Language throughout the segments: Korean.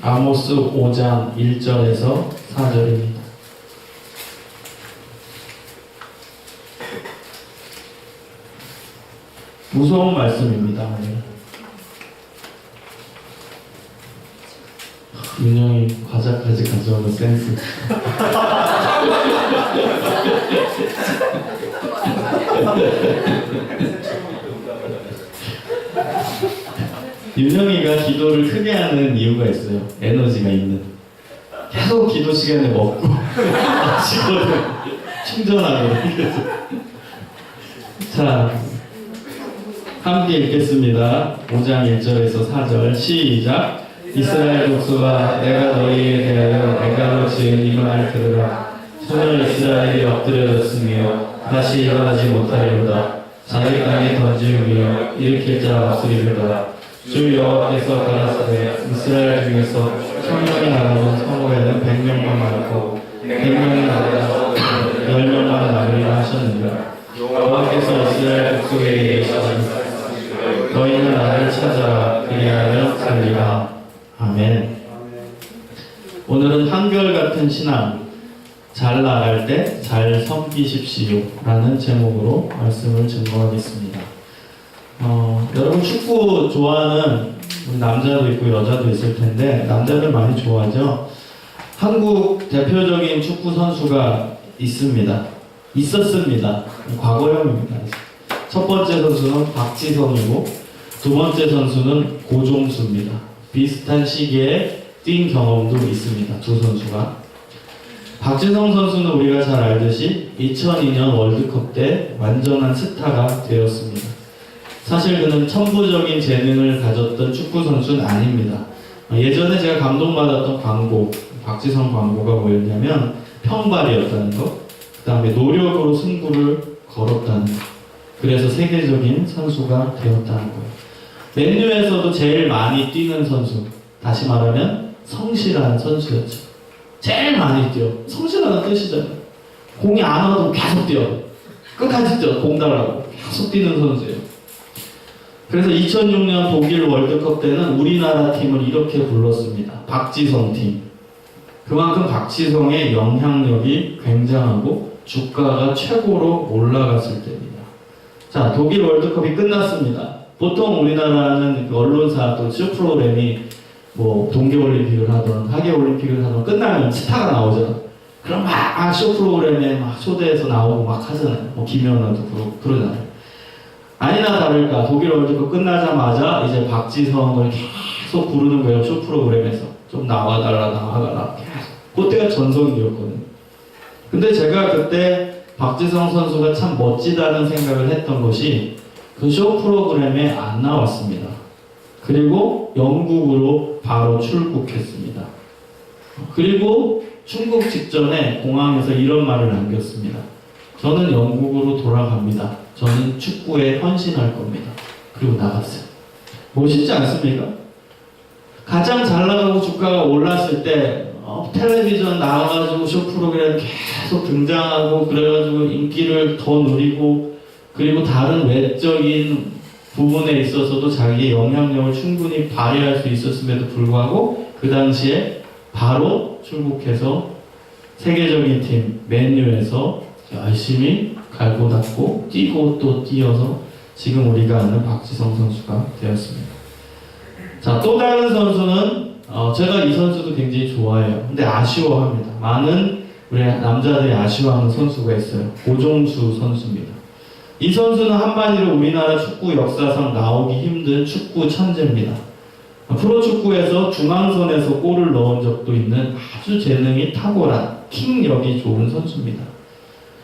아모스 5장 1절에서 4절입니다. 무서운 말씀입니다. 윤영이 과자까지 가져오는 센스. 윤영이가 기도를 크게 하는 이유가 있어요. 에너지가 있는. 계속 기도 시간에 먹고 마시거든. 충전하고. 자, 함께 읽겠습니다. 5장 1절에서 4절 시작. 이스라엘 족속아, 내가 너희에 대하여 맹가로 지은 이 말을 들으라. 소년 이스라엘이 엎드려졌으며 다시 일어나지 못하리로다. 자기 땅에 던지우며 일으킬 자 없으리로다. 주 여호와께서 가라사대 이스라엘 중에서 1000명이 나가는 성읍에는 100명만 많고 100명이 나가서 10명만 남으리라 하셨느니라. 여호와께서 이스라엘 족속에게 이르시되 너희는 나를 찾아라 그리하여 살리라. 아멘. 오늘은 한결같은 신앙, 잘 나갈 때 잘 섬기십시오 라는 제목으로 말씀을 증거하겠습니다. 여러분 축구 좋아하는 우리 남자도 있고 여자도 있을 텐데 남자들 많이 좋아하죠? 한국 대표적인 축구 선수가 있었습니다. 과거형입니다. 첫 번째 선수는 박지성이고 두 번째 선수는 고종수입니다. 비슷한 시기에 뛴 경험도 있습니다. 두 선수가. 박지성 선수는 우리가 잘 알듯이 2002년 월드컵 때 완전한 스타가 되었습니다. 사실 그는 천부적인 재능을 가졌던 축구 선수는 아닙니다. 예전에 제가 감동받았던 광고, 박지성 광고가 뭐였냐면 평발이었다는 거, 그 다음에 노력으로 승부를 걸었다는 거, 그래서 세계적인 선수가 되었다는 거예요. 맨유에서도 제일 많이 뛰는 선수, 다시 말하면 성실한 선수였죠. 제일 많이 뛰어. 성실하다는 뜻이잖아요. 공이 안 와도 계속 뛰어. 끝까지 뛰어. 공 달라고. 계속 뛰는 선수예요. 그래서 2006년 독일 월드컵 때는 우리나라 팀을 이렇게 불렀습니다. 박지성 팀. 그만큼 박지성의 영향력이 굉장하고 주가가 최고로 올라갔을 때입니다. 자, 독일 월드컵이 끝났습니다. 보통 우리나라는 그 언론사 또 쇼 프로그램이 뭐 동계올림픽을 하던 하계올림픽을 하던 끝나면 스타가 나오잖아. 그럼 막 쇼 프로그램에 막 초대해서 나오고 막 하잖아요. 뭐 김연아도 그러잖아요. 아니나 다를까 독일 월드컵 끝나자마자 이제 박지성을 계속 부르는 거예요. 쇼 프로그램에서 좀 나와달라 계속. 그때가 전성기였거든요. 근데 제가 그때 박지성 선수가 참 멋지다는 생각을 했던 것이 그 쇼 프로그램에 안 나왔습니다. 그리고 영국으로 바로 출국했습니다. 그리고 출국 직전에 공항에서 이런 말을 남겼습니다. 저는 영국으로 돌아갑니다. 저는 축구에 헌신할 겁니다. 그리고 나갔어요. 멋있지 않습니까? 가장 잘 나가고 주가가 올랐을 때 텔레비전 나와가지고 쇼 프로그램 계속 등장하고 그래가지고 인기를 더 누리고 그리고 다른 외적인 부분에 있어서도 자기의 영향력을 충분히 발휘할 수 있었음에도 불구하고 그 당시에 바로 출국해서 세계적인 팀 맨유에서 열심히 갈고 닦고 뛰고 또 뛰어서 지금 우리가 아는 박지성 선수가 되었습니다. 자, 또 다른 선수는 제가 이 선수도 굉장히 좋아해요. 근데 아쉬워합니다. 많은 우리 남자들이 아쉬워하는 선수가 있어요. 고종수 선수입니다. 이 선수는 한마디로 우리나라 축구 역사상 나오기 힘든 축구 천재입니다. 프로축구에서 중앙선에서 골을 넣은 적도 있는 아주 재능이 탁월한 킥력이 좋은 선수입니다.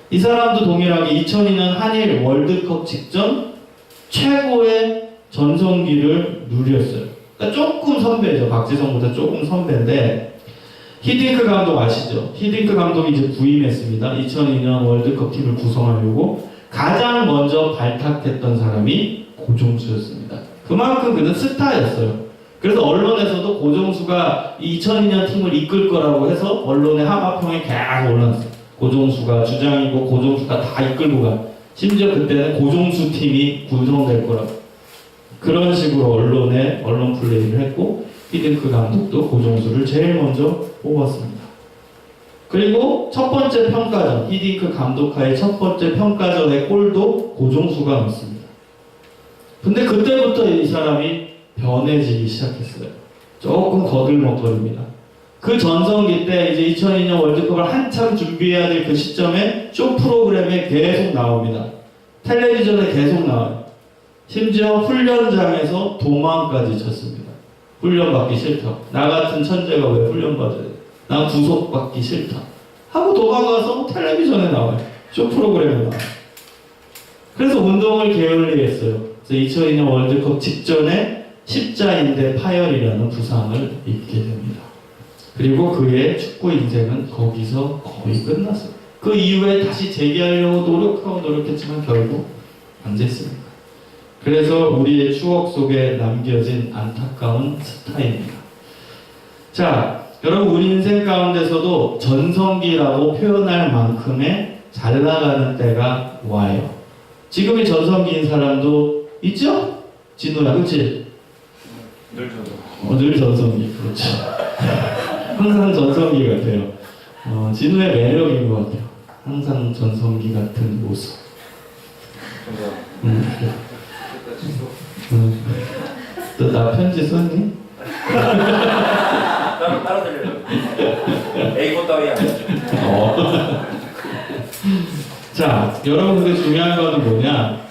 이 사람도 동일하게 2002년 한일 월드컵 직전 최고의 전성기를 누렸어요. 그러니까 조금 선배죠. 박지성보다 조금 선배인데 히딩크 감독 아시죠? 히딩크 감독이 이제 부임했습니다. 2002년 월드컵 팀을 구성하려고 가장 먼저 발탁했던 사람이 고종수였습니다. 그만큼 그는 스타였어요. 그래서 언론에서도 고종수가 2002년 팀을 이끌 거라고 해서 언론의 하마평에 계속 올랐어요. 고종수가 주장이고 고종수가 다 이끌고 가. 심지어 그때는 고종수 팀이 구성될 거라고. 그런 식으로 언론 플레이를 했고 히딩크 감독도 고종수를 제일 먼저 뽑았습니다. 그리고 첫 번째 평가전, 히딩크 감독하의 첫 번째 평가전의 골도 고종수가 넣었습니다. 근데 그때부터 이 사람이 변해지기 시작했어요. 조금 거들먹거립니다. 그 전성기 때 이제 2002년 월드컵을 한참 준비해야 될 그 시점에 쇼 프로그램에 계속 나옵니다. 텔레비전에 계속 나와요. 심지어 훈련장에서 도망까지 쳤습니다. 훈련 받기 싫다. 나 같은 천재가 왜 훈련 받아야 돼? 난 구속 받기 싫다. 하고 도망가서 텔레비전에 나와요. 쇼 프로그램에 나와요. 그래서 운동을 게을리했어요. 그래서 2002년 월드컵 직전에 십자인대 파열이라는 부상을 입게 됩니다. 그리고 그의 축구 인생은 거기서 거의 끝났어요. 그 이후에 다시 재기하려고 노력했지만 결국 안 됐습니다. 그래서 우리의 추억 속에 남겨진 안타까운 스타입니다. 자, 여러분 우리 인생 가운데서도 전성기라고 표현할 만큼의 잘 나가는 때가 와요. 지금이 전성기인 사람도 있죠? 진우야, 그치? 늘 전성기. 늘 전성기, 그렇지. 항상 전성기 같아요. 진우의 매력인 것 같아요. 항상 전성기 같은 모습. 너 나 편지 썼니? 따로 들려요. A4 따위 아니죠. 자, 여러분 근데 중요한 거는 뭐냐?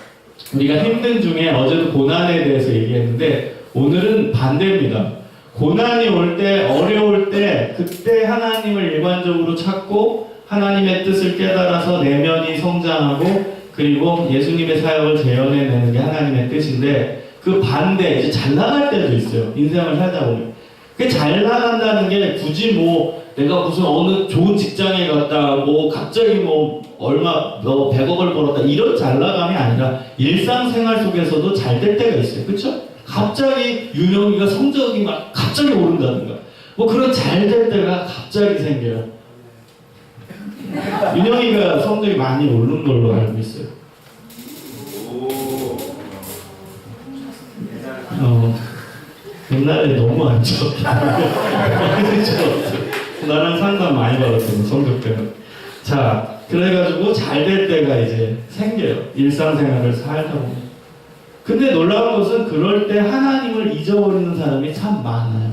우리가 힘든 중에 어제도 고난에 대해서 얘기했는데 오늘은 반대입니다. 고난이 올 때, 어려울 때 그때 하나님을 일관적으로 찾고 하나님의 뜻을 깨달아서 내면이 성장하고 그리고 예수님의 사역을 재현해내는 게 하나님의 뜻인데 그 반대, 이제 잘 나갈 때도 있어요. 인생을 살다 보면. 그 잘 나간다는 게 굳이 뭐 내가 무슨 어느 좋은 직장에 갔다 뭐 갑자기 뭐 얼마 너 100억을 벌었다 이런 잘 나감이 아니라 일상생활 속에서도 잘 될 때가 있어요. 그렇죠? 갑자기 윤영이가 성적이 막 갑자기 오른다든가 뭐 그런 잘 될 때가 갑자기 생겨요. 윤영이가 성적이 많이 오른 걸로 알고 있어요. 옛날에 너무 안 좋았다. 나랑 상담 많이 받았어요, 성적 때문에. 자, 그래가지고 잘 될 때가 이제 생겨요. 일상생활을 살다 보면. 근데 놀라운 것은 그럴 때 하나님을 잊어버리는 사람이 참 많아요.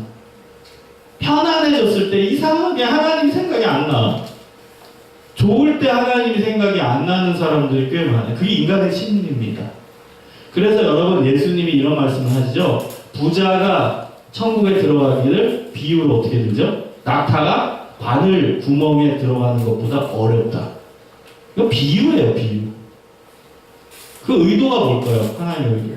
편안해졌을 때 이상하게 하나님 생각이 안 나. 좋을 때 하나님이 생각이 안 나는 사람들이 꽤 많아요. 그게 인간의 심리입니다. 그래서 여러분 예수님이 이런 말씀을 하시죠. 부자가 천국에 들어가기를 비유로 어떻게 들죠? 낙타가 바늘 구멍에 들어가는 것보다 어렵다. 이거 비유예요, 비유. 그 의도가 뭘까요? 하나님의 의도.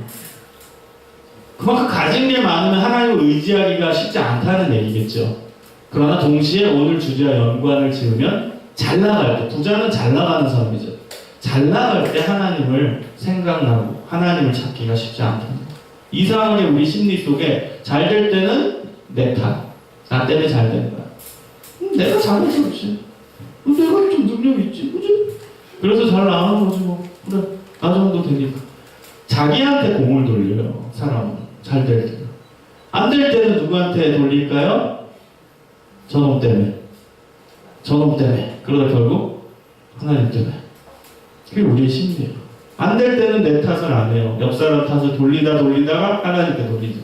그만큼 가진 게 많으면 하나님을 의지하기가 쉽지 않다는 얘기겠죠. 그러나 동시에 오늘 주제와 연관을 지으면 잘 나갈 때, 부자는 잘 나가는 사람이죠. 잘 나갈 때 하나님을 생각나고 하나님을 찾기가 쉽지 않다. 이상하게 우리 심리 속에 잘 될 때는 내 탓. 나 때문에 잘 되는 거야. 내가 잘해서 그렇지. 내가 좀 능력이 있지. 그지? 그래서 잘 나가는 거지 뭐. 그래. 나 정도 되니까. 자기한테 공을 돌려요. 사람은. 잘 될 때는. 안 될 때는 누구한테 돌릴까요? 저놈 때문에. 저놈 때문에. 그러다 결국 하나님 때문에. 그게 우리의 심리예요. 안 될 때는 내 탓을 안 해요. 옆 사람 탓을 돌리다가 하나님께 돌리죠.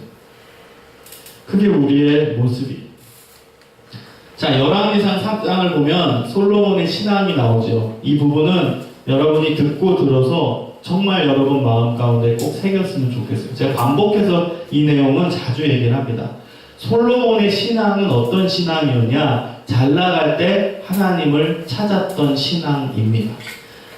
그게 우리의 모습이에요. 자, 열왕기상 3장을 보면 솔로몬의 신앙이 나오죠. 이 부분은 여러분이 듣고 들어서 정말 여러분 마음 가운데 꼭 새겼으면 좋겠어요. 제가 반복해서 이 내용은 자주 얘기를 합니다. 솔로몬의 신앙은 어떤 신앙이었냐? 잘 나갈 때 하나님을 찾았던 신앙입니다.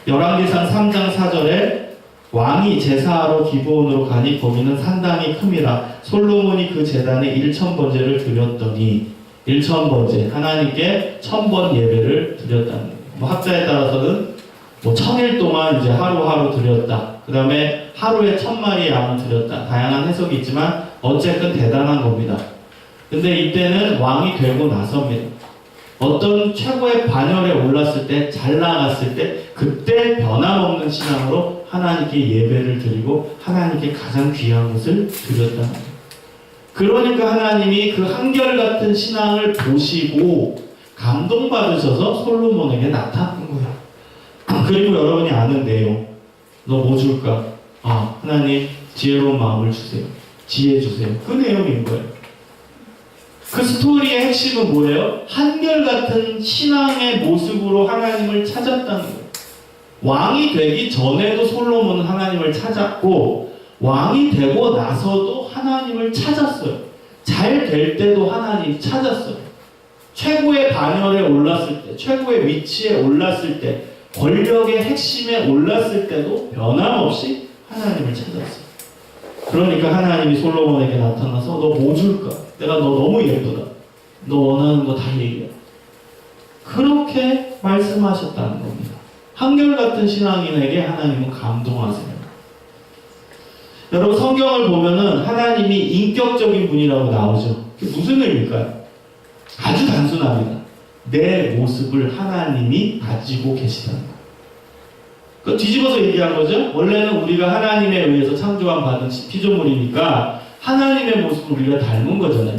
열왕기상 3장 4절에 왕이 제사하러 기브온으로 가니 거기는 산당이 큼이라 솔로몬이 그 제단에 1000번제를 드렸더니 1000번제 하나님께 1000번 예배를 드렸다는 거예요. 뭐 학자에 따라서는 뭐 1000일 동안 이제 하루하루 드렸다. 그 다음에 하루에 1000마리의 양을 드렸다. 다양한 해석이 있지만 어쨌든 대단한 겁니다. 근데 이때는 왕이 되고 나서입니다. 어떤 최고의 반열에 올랐을 때, 잘 나갔을 때, 그때 변함없는 신앙으로 하나님께 예배를 드리고 하나님께 가장 귀한 것을 드렸다는 거예요. 그러니까 하나님이 그 한결같은 신앙을 보시고 감동받으셔서 솔로몬에게 나타난 거야. 그리고 여러분이 아는 내용. 너 뭐 줄까? 아, 하나님 지혜로운 마음을 주세요. 지혜 주세요. 그 내용인 거예요. 그 스토리의 핵심은 뭐예요? 한결같은 신앙의 모습으로 하나님을 찾았다는 거예요. 왕이 되기 전에도 솔로몬은 하나님을 찾았고 왕이 되고 나서도 하나님을 찾았어요. 잘 될 때도 하나님 찾았어요. 최고의 반열에 올랐을 때, 최고의 위치에 올랐을 때, 권력의 핵심에 올랐을 때도 변함없이 하나님을 찾았어요. 그러니까 하나님이 솔로몬에게 나타나서 너 뭐 줄까? 내가 너 너무 예쁘다. 너 원하는 거 다 얘기해. 그렇게 말씀하셨다는 겁니다. 한결같은 신앙인에게 하나님은 감동하세요. 여러분 성경을 보면은 하나님이 인격적인 분이라고 나오죠. 그게 무슨 의미일까요? 아주 단순합니다. 내 모습을 하나님이 가지고 계시다는 거예요. 그 뒤집어서 얘기한 거죠. 원래는 우리가 하나님에 의해서 창조함 받은 피조물이니까 하나님의 모습을 우리가 닮은 거잖아요.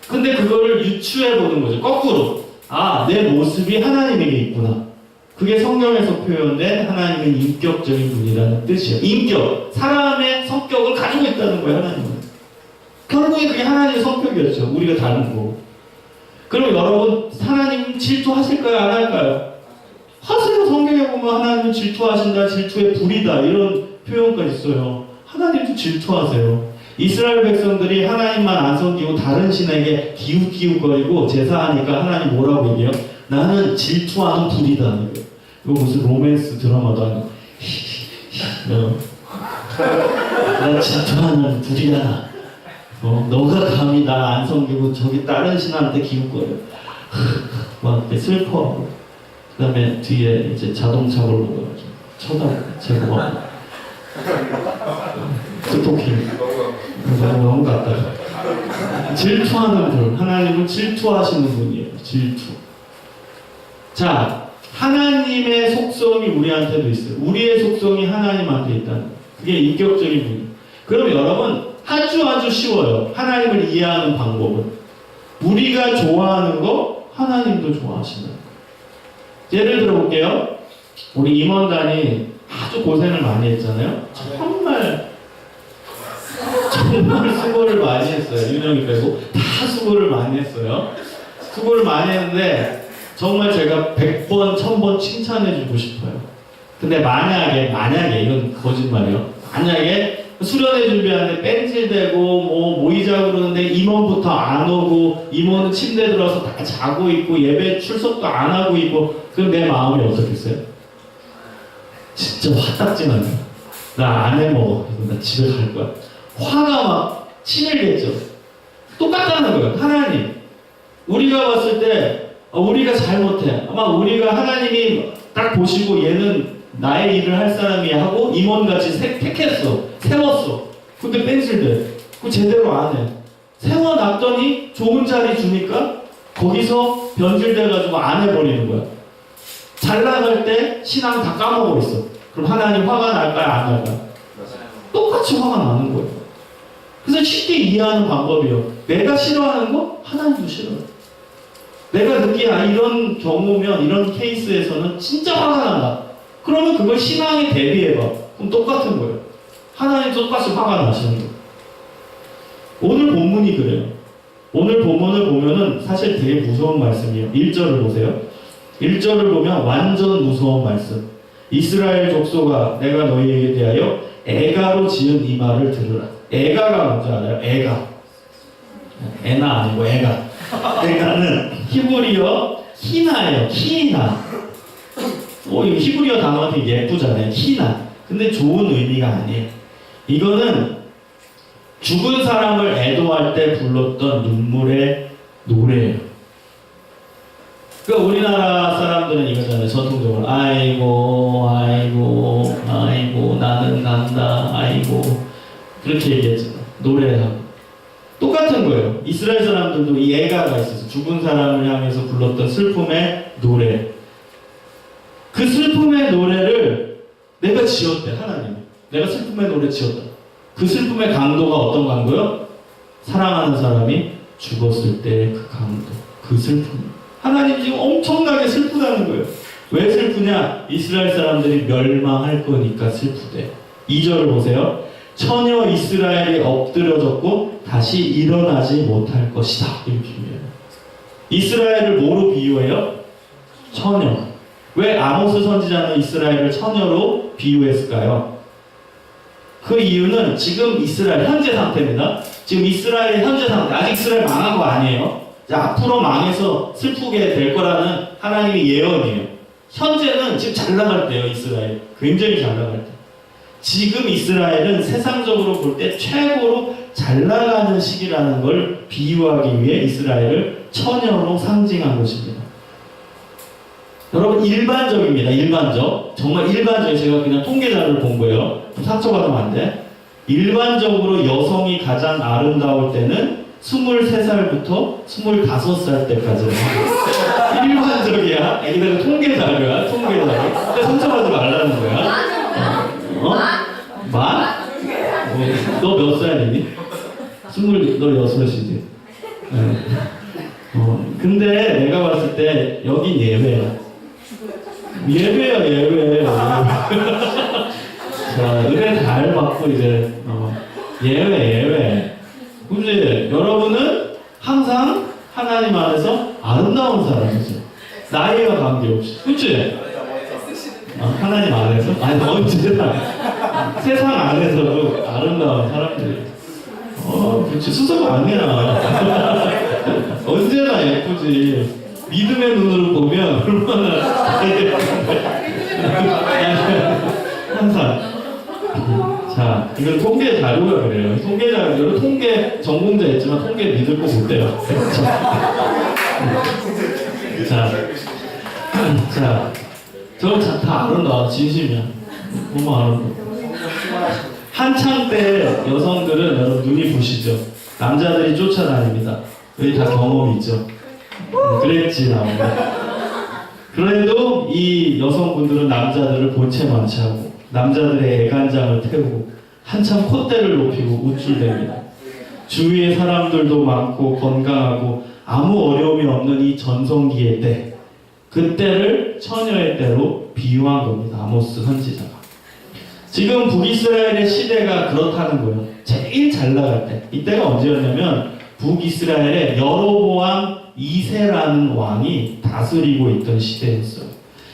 근데 그거를 유추해 보는 거죠. 거꾸로. 아, 내 모습이 하나님에게 있구나. 그게 성경에서 표현된 하나님은 인격적인 분이라는 뜻이에요. 인격. 사람의 성격을 가지고 있다는 거예요, 하나님은. 결국에 그게 하나님의 성격이었죠. 우리가 닮은 거고. 그럼 여러분, 하나님 질투하실까요? 안 할까요? 하세요. 성경에 보면 하나님은 질투하신다, 질투의 불이다, 이런 표현까지 있어요. 하나님도 질투하세요. 이스라엘 백성들이 하나님만 안 섬기고 다른 신에게 기웃기웃거리고 제사하니까 하나님 뭐라고 얘기해요? 나는 질투하는 불이다. 이거 무슨 로맨스 드라마도 아니고. 나 질투하는 불이야. 너가 감히 나 안 섬기고 저기 다른 신한테 기웃거려. 막 이렇게 슬퍼하고. 그 다음에 뒤에 이제 자동차 올라가가지고 쳐다보고 제보하고. 스토킹. 너무 같다. 질투하는 분. 하나님은 질투하시는 분이에요. 질투. 자, 하나님의 속성이 우리한테도 있어요. 우리의 속성이 하나님한테 있다는 거예요. 그게 인격적인 분이에요. 그럼 여러분 아주 쉬워요. 하나님을 이해하는 방법은. 우리가 좋아하는 거 하나님도 좋아하신다. 예를 들어 볼게요. 우리 임원단이 아주 고생을 많이 했잖아요. 정말 수고를 많이 했어요. 윤영이 빼고 다 수고를 많이 했어요. 수고를 많이 했는데 정말 제가 100번, 1000번 칭찬해주고 싶어요. 근데 만약에 이건 거짓말이에요. 만약에 수련회 준비하는데 뺀질대고 모이자고 그러는데 임원부터 안 오고 임원은 침대에 들어와서 다 자고 있고 예배 출석도 안 하고 있고 그럼 내 마음이 어떻겠어요? 진짜 화딱지 나요. 나 안 해먹어. 나 집에 갈 거야. 화가 막 치밀겠죠. 똑같다는 거예요. 하나님. 우리가 봤을 때 우리가 잘못해. 아마 우리가 하나님이 딱 보시고 얘는 나의 일을 할 사람이 하고 임원같이 택했어. 세웠어. 근데 뺀질대. 그 제대로 안 해. 세워놨더니 좋은 자리 주니까 거기서 변질돼가지고 안 해버리는 거야. 잘 나갈 때 신앙 다 까먹고 있어. 그럼 하나님 화가 날까요? 안 날까요? 똑같이 화가 나는 거예요. 그래서 쉽게 이해하는 방법이에요. 내가 싫어하는 거 하나님도 싫어요. 내가 느끼는 이런 경우면 이런 케이스에서는 진짜 화가 난다. 그러면 그걸 신앙에 대비해봐. 그럼 똑같은 거예요. 하나님도 똑같이 화가 나시는 거예요. 오늘 본문이 그래요. 오늘 본문을 보면은 사실 되게 무서운 말씀이에요. 1절을 보세요. 1절을 보면 완전 무서운 말씀. 이스라엘 족속아 내가 너희에게 대하여 애가로 지은 이 말을 들으라. 애가가 뭔지 알아요? 애가. 애나 아니고 애가. 애가는 히브리어 히나예요. 히나. 이 히브리어 단어가 되게 예쁘잖아요. 히나. 근데 좋은 의미가 아니에요. 이거는 죽은 사람을 애도할 때 불렀던 눈물의 노래예요. 그러니까 우리나라 사람들은 이거잖아요. 전통적으로 아이고 나는 간다 아이고 그렇게 얘기했잖아요. 노래하고 똑같은 거예요. 이스라엘 사람들도 이 애가가 있어서 죽은 사람을 향해서 불렀던 슬픔의 노래. 그 슬픔의 노래를 내가 지었대. 하나님 내가 슬픔의 노래 지었다. 그 슬픔의 강도가 어떤 강도요? 사랑하는 사람이 죽었을 때의 그 감동, 그 슬픔. 하나님 지금 엄청나게 슬프다는 거예요. 왜 슬프냐? 이스라엘 사람들이 멸망할 거니까 슬프대. 2절을 보세요. 처녀 이스라엘이 엎드려졌고 다시 일어나지 못할 것이다. 이렇게 얘기해요. 이스라엘을 뭐로 비유해요? 처녀. 왜 아모스 선지자는 이스라엘을 처녀로 비유했을까요? 그 이유는 지금 이스라엘 현재 상태입니다. 지금 이스라엘의 현재 상태, 아직 이스라엘 망한 거 아니에요. 앞으로 망해서 슬프게 될 거라는 하나님의 예언이에요. 현재는 지금 잘 나갈 때예요. 이스라엘 굉장히 잘 나갈 때. 지금 이스라엘은 세상적으로 볼 때 최고로 잘 나가는 시기라는 걸 비유하기 위해 이스라엘을 처녀로 상징한 것입니다. 여러분 일반적입니다. 일반적. 정말 일반적인 제가 그냥 통계 자료를 본 거예요. 상처받으면 안 돼. 일반적으로 여성이 가장 아름다울 때는 23살부터 25살 때까지는 일반적이야. 애기들은 통계 자료야. 통계 자료. 근데 상처받지 말라는 거야. 어? 만? 너 몇 살이니? 26이지. 네. 근데 내가 봤을 때 여긴 예외야. 예외. 자, 은혜 잘 받고 이제 예외. 그지? 여러분은 항상 하나님 안에서 아름다운 사람이죠. 나이와 관계없이. 그치? 하나님 안에서? 아니, 언제나. 세상 안에서도 아름다운 사람들이. 그치. 수석 아니야. 언제나 예쁘지. 믿음의 눈으로 보면 얼마나 항상. 자, 이건 통계 자료가 그래요. 통계 자료, 통계 전공자 있지만 통계 믿을 거 못해요. 자, 저건 다 아름다워. 진심이야. 너무 아름다워. 한창 때 여성들은 여러분 눈이 부시죠. 남자들이 쫓아다닙니다. 여기 다 경험이 있죠. 그랬지 나오는데. 그래도 이 여성분들은 남자들을 본체만치 하고 남자들의 애간장을 태우고 한참 콧대를 높이고 우쭐댑니다. 주위에 사람들도 많고 건강하고 아무 어려움이 없는 이 전성기의 때, 그때를 처녀의 때로 비유한 겁니다. 아모스 선지자가. 지금 북이스라엘의 시대가 그렇다는 거예요. 제일 잘 나갈 때. 이때가 언제였냐면 북이스라엘의 여로보암 2세라는 왕이 다스리고 있던 시대였어요.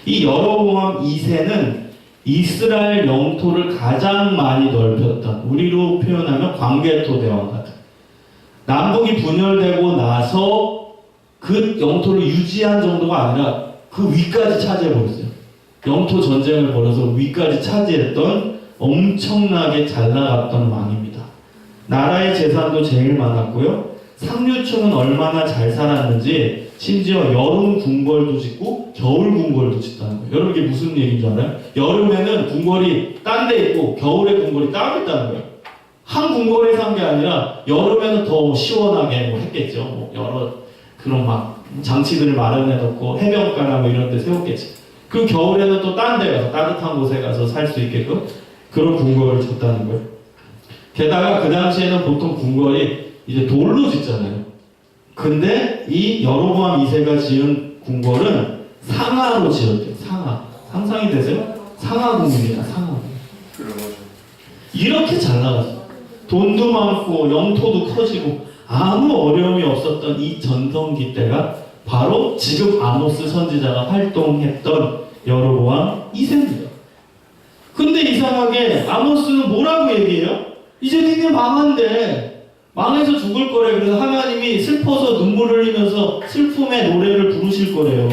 이 여로보암 2세는 이스라엘 영토를 가장 많이 넓혔던, 우리로 표현하면 광개토 대왕 같은, 남북이 분열되고 나서 그 영토를 유지한 정도가 아니라 그 위까지 차지해버렸어요. 영토 전쟁을 벌여서 위까지 차지했던 엄청나게 잘 나갔던 왕입니다. 나라의 재산도 제일 많았고요. 상류층은 얼마나 잘 살았는지 심지어 여름 궁궐도 짓고 겨울 궁궐도 짓다는 거예요. 여러분 이게 무슨 얘기인 줄 알아요? 여름에는 궁궐이 딴 데 있고 겨울에 궁궐이 따로 있다는 거예요. 한 궁궐에 산 게 아니라 여름에는 더 시원하게 했겠죠. 여러 그런 막 장치들을 마련해 놓고 해변가나 이런 데 세웠겠지. 그 겨울에는 또 딴 데 가서 따뜻한 곳에 가서 살 수 있게끔 그런 궁궐을 줬다는 거예요. 게다가 그 당시에는 보통 궁궐이 이제 돌로 짓잖아요. 근데 이 여로보암 2세가 지은 궁궐은 상하로 지었대요. 상하. 상상이 되세요? 상하궁입니다. 상하궁. 이렇게 잘 나갔어요. 돈도 많고 영토도 커지고 아무 어려움이 없었던 이 전성기 때가 바로 지금 아모스 선지자가 활동했던 여로보암 2세입니다. 근데 이상하게 아모스는 뭐라고 얘기해요? 이제 니네 망한대. 망해서 죽을 거래. 그래서 하나님이 슬퍼서 눈물을 흘리면서 슬픔의 노래를 부르실 거래요.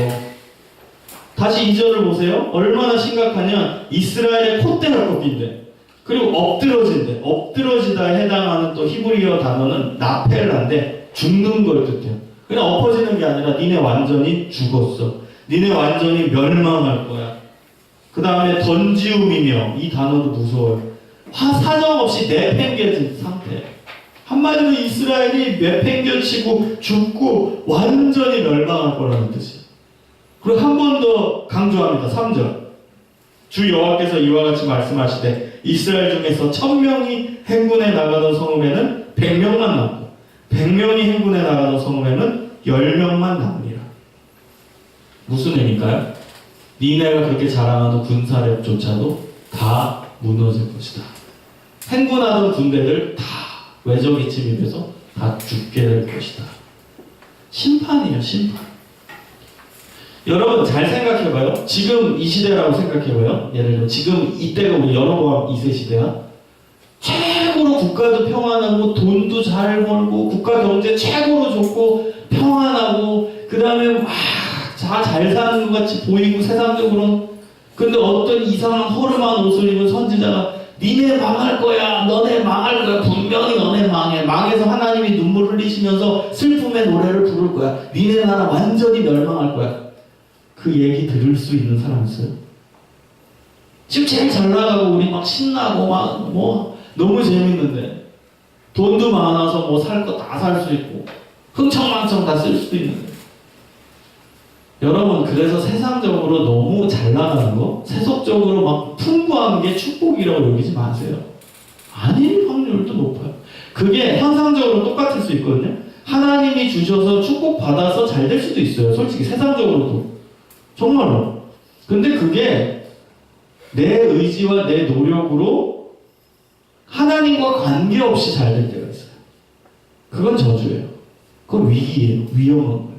다시 2절을 보세요. 얼마나 심각하냐. 이스라엘의 콧대가 꺾인대. 그리고 엎드러진대. 엎드러지다에 해당하는 또 히브리어 단어는 나펠라인데 죽는 걸 뜻해요. 그냥 엎어지는 게 아니라 니네 완전히 죽었어. 니네 완전히 멸망할 거야. 그 다음에 던지움이며, 이 단어도 무서워요. 사정없이 내팽개진 상태. 한마디로 이스라엘이 내팽개치고 죽고 완전히 멸망할 거라는 뜻이에요. 그리고 한 번 더 강조합니다. 3절. 주 여호와께서 이와 같이 말씀하시되 이스라엘 중에서 1000명이 행군에 나가던 성읍에는 100명만 남고 100명이 행군에 나가는 성읍에는 10명만 남으리라. 무슨 의미일까요? 니네가 그렇게 자랑하는 군사력조차도 다 무너질 것이다. 행군하던 군대들 다 외적이 침입해서 다 죽게 될 것이다. 심판이에요, 심판. 여러분 잘 생각해봐요. 지금 이 시대라고 생각해봐요. 예를 들어 지금 이때가 우리 여로보암 2세 시대야. 최고로 국가도 평안하고 돈도 잘 벌고 국가 경제 최고로 좋고 평안하고 그 다음에 막 다 잘 사는 것 같이 보이고 세상적으로. 근데 어떤 이상한 허름한 옷을 입은 선지자가 니네 망할 거야, 너네 망할 거야, 분명히 너네 망해. 망해서 하나님이 눈물 흘리시면서 슬픔의 노래를 부를 거야. 니네 나라 완전히 멸망할 거야. 그 얘기 들을 수 있는 사람 있어요? 지금 제일 잘 나가고 우리 막 신나고 막 뭐 너무 재밌는데 돈도 많아서 뭐 살 거 다 살 수 있고 흥청망청 다 쓸 수도 있는데, 여러분 그래서 세상적으로 너무 잘 나가는 거, 세속적으로 막 풍부한 게 축복이라고 여기지 마세요. 아닐 확률도 높아요. 그게 현상적으로 똑같을 수 있거든요. 하나님이 주셔서 축복받아서 잘 될 수도 있어요. 솔직히 세상적으로도. 정말로. 근데 그게 내 의지와 내 노력으로 하나님과 관계없이 잘 될 때가 있어요. 그건 저주예요. 그건 위기예요. 위험한 거예요.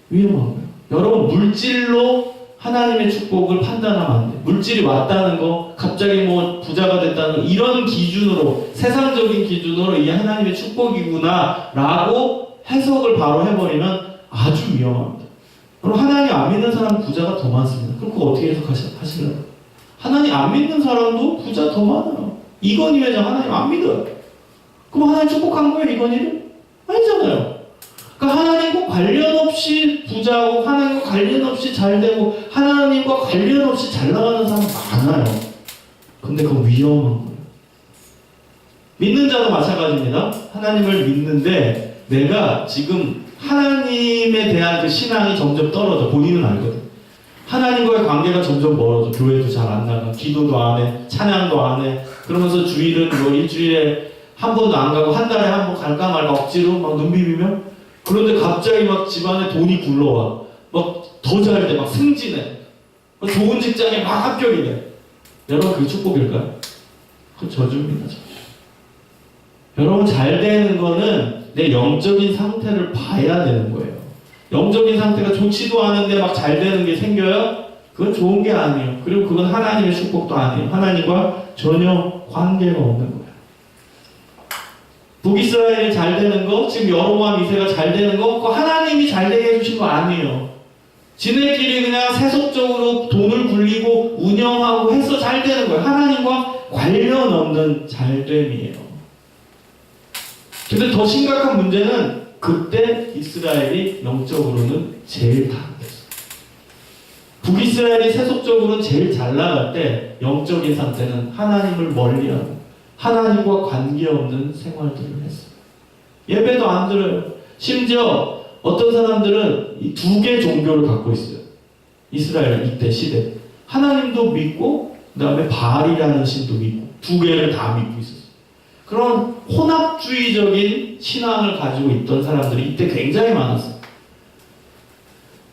위험한 거예요. 여러분 물질로 하나님의 축복을 판단하면 안 돼요. 물질이 왔다는 거, 갑자기 뭐 부자가 됐다는 거, 이런 기준으로, 세상적인 기준으로 이게 하나님의 축복이구나 라고 해석을 바로 해버리면 아주 위험합니다. 그럼 하나님 안 믿는 사람은 부자가 더 많습니다. 그럼 그거 어떻게 해석하시려고? 하나님 안 믿는 사람도 부자 더 많아요. 이건희 회장 하나님 안 믿어요. 그럼 하나님 축복한 거예요, 이건희를? 아니잖아요. 그러니까 하나님과 관련 없이 부자고 하나님과 관련 없이 잘되고 하나님과 관련 없이 잘 나가는 사람 많아요. 근데 그건 위험한 거예요. 믿는 자도 마찬가지입니다. 하나님을 믿는데 내가 지금 하나님에 대한 그 신앙이 점점 떨어져. 본인은 알거든. 하나님과의 관계가 점점 멀어져. 교회도 잘 안 나가, 기도도 안 해, 찬양도 안 해. 그러면서 주일은 뭐 일주일에 한 번도 안 가고 한 달에 한 번 갈까 말까 억지로 막 눈 비비며. 그런데 갑자기 막 집안에 돈이 굴러와. 막 더 잘 돼. 막 승진해. 막 좋은 직장에 막 합격이 돼. 여러분 그게 축복일까요? 그건 저주입니다. 저주. 여러분 잘 되는 거는 내 영적인 상태를 봐야 되는 거예요. 영적인 상태가 좋지도 않은데 막 잘 되는 게 생겨요? 그건 좋은 게 아니에요. 그리고 그건 하나님의 축복도 아니에요. 하나님과 전혀 관계가 없는 거예요. 북이스라엘이 잘 되는 거, 지금 여로보암 2세가 잘 되는 거, 그거 하나님이 잘 되게 해주신 거 아니에요. 지네끼리 그냥 세속적으로 돈을 굴리고 운영하고 해서 잘 되는 거예요. 하나님과 관련 없는 잘됨이에요. 근데 더 심각한 문제는 그때 이스라엘이 영적으로는 제일 타락했어요. 북이스라엘이 세속적으로 제일 잘 나갈 때 영적인 상태는 하나님을 멀리하고 하나님과 관계없는 생활들을 했어요. 예배도 안 드려요. 심지어 어떤 사람들은 이 두 개 종교를 갖고 있어요. 이스라엘 이때 시대. 하나님도 믿고 그 다음에 바알이라는 신도 믿고 두 개를 다 믿고 있었어요. 그런 혼합주의적인 신앙을 가지고 있던 사람들이 이때 굉장히 많았어요.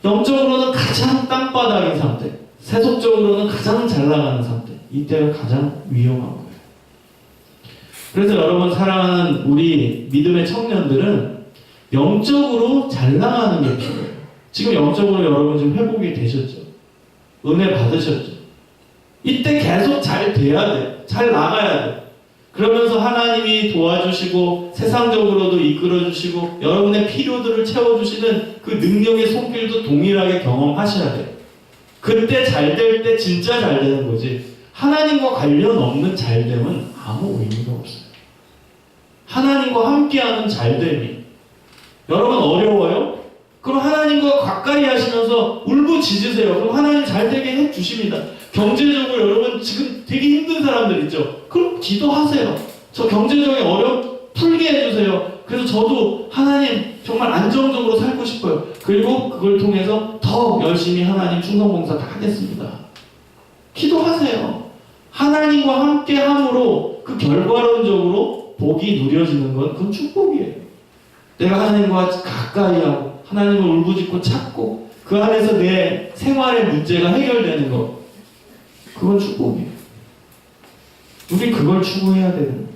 영적으로는 가장 땅바닥인 상태, 세속적으로는 가장 잘 나가는 상태. 이때가 가장 위험한 거예요. 그래서 여러분 사랑하는 우리 믿음의 청년들은 영적으로 잘 나가는 게 필요해요. 지금 영적으로 여러분 지금 회복이 되셨죠? 은혜 받으셨죠? 이때 계속 잘 돼야 돼. 잘 나가야 돼. 그러면서 하나님이 도와주시고 세상적으로도 이끌어주시고 여러분의 필요들을 채워주시는 그 능력의 손길도 동일하게 경험하셔야 돼요. 그때 잘 될 때 진짜 잘 되는 거지. 하나님과 관련 없는 잘됨은 아무 의미가 없어요. 하나님과 함께하는 잘됨이. 여러분 어려워요? 그럼 하나님과 가까이 하시면서 울부짖으세요. 그럼 하나님 잘 되게 해주십니다. 경제적으로 여러분 지금 되게 힘든 사람들 있죠? 그럼 기도하세요. 저 경제적인 어려움 풀게 해주세요. 그래서 저도 하나님 정말 안정적으로 살고 싶어요. 그리고 그걸 통해서 더 열심히 하나님 충성봉사 다 하겠습니다. 기도하세요. 하나님과 함께 함으로 그 결과론적으로 복이 누려지는 건 그건 축복이에요. 내가 하나님과 가까이 하고 하나님을 울부짖고 찾고 그 안에서 내 생활의 문제가 해결되는 것, 그건 축복이에요. 우리 그걸 추구해야 되는 거예요.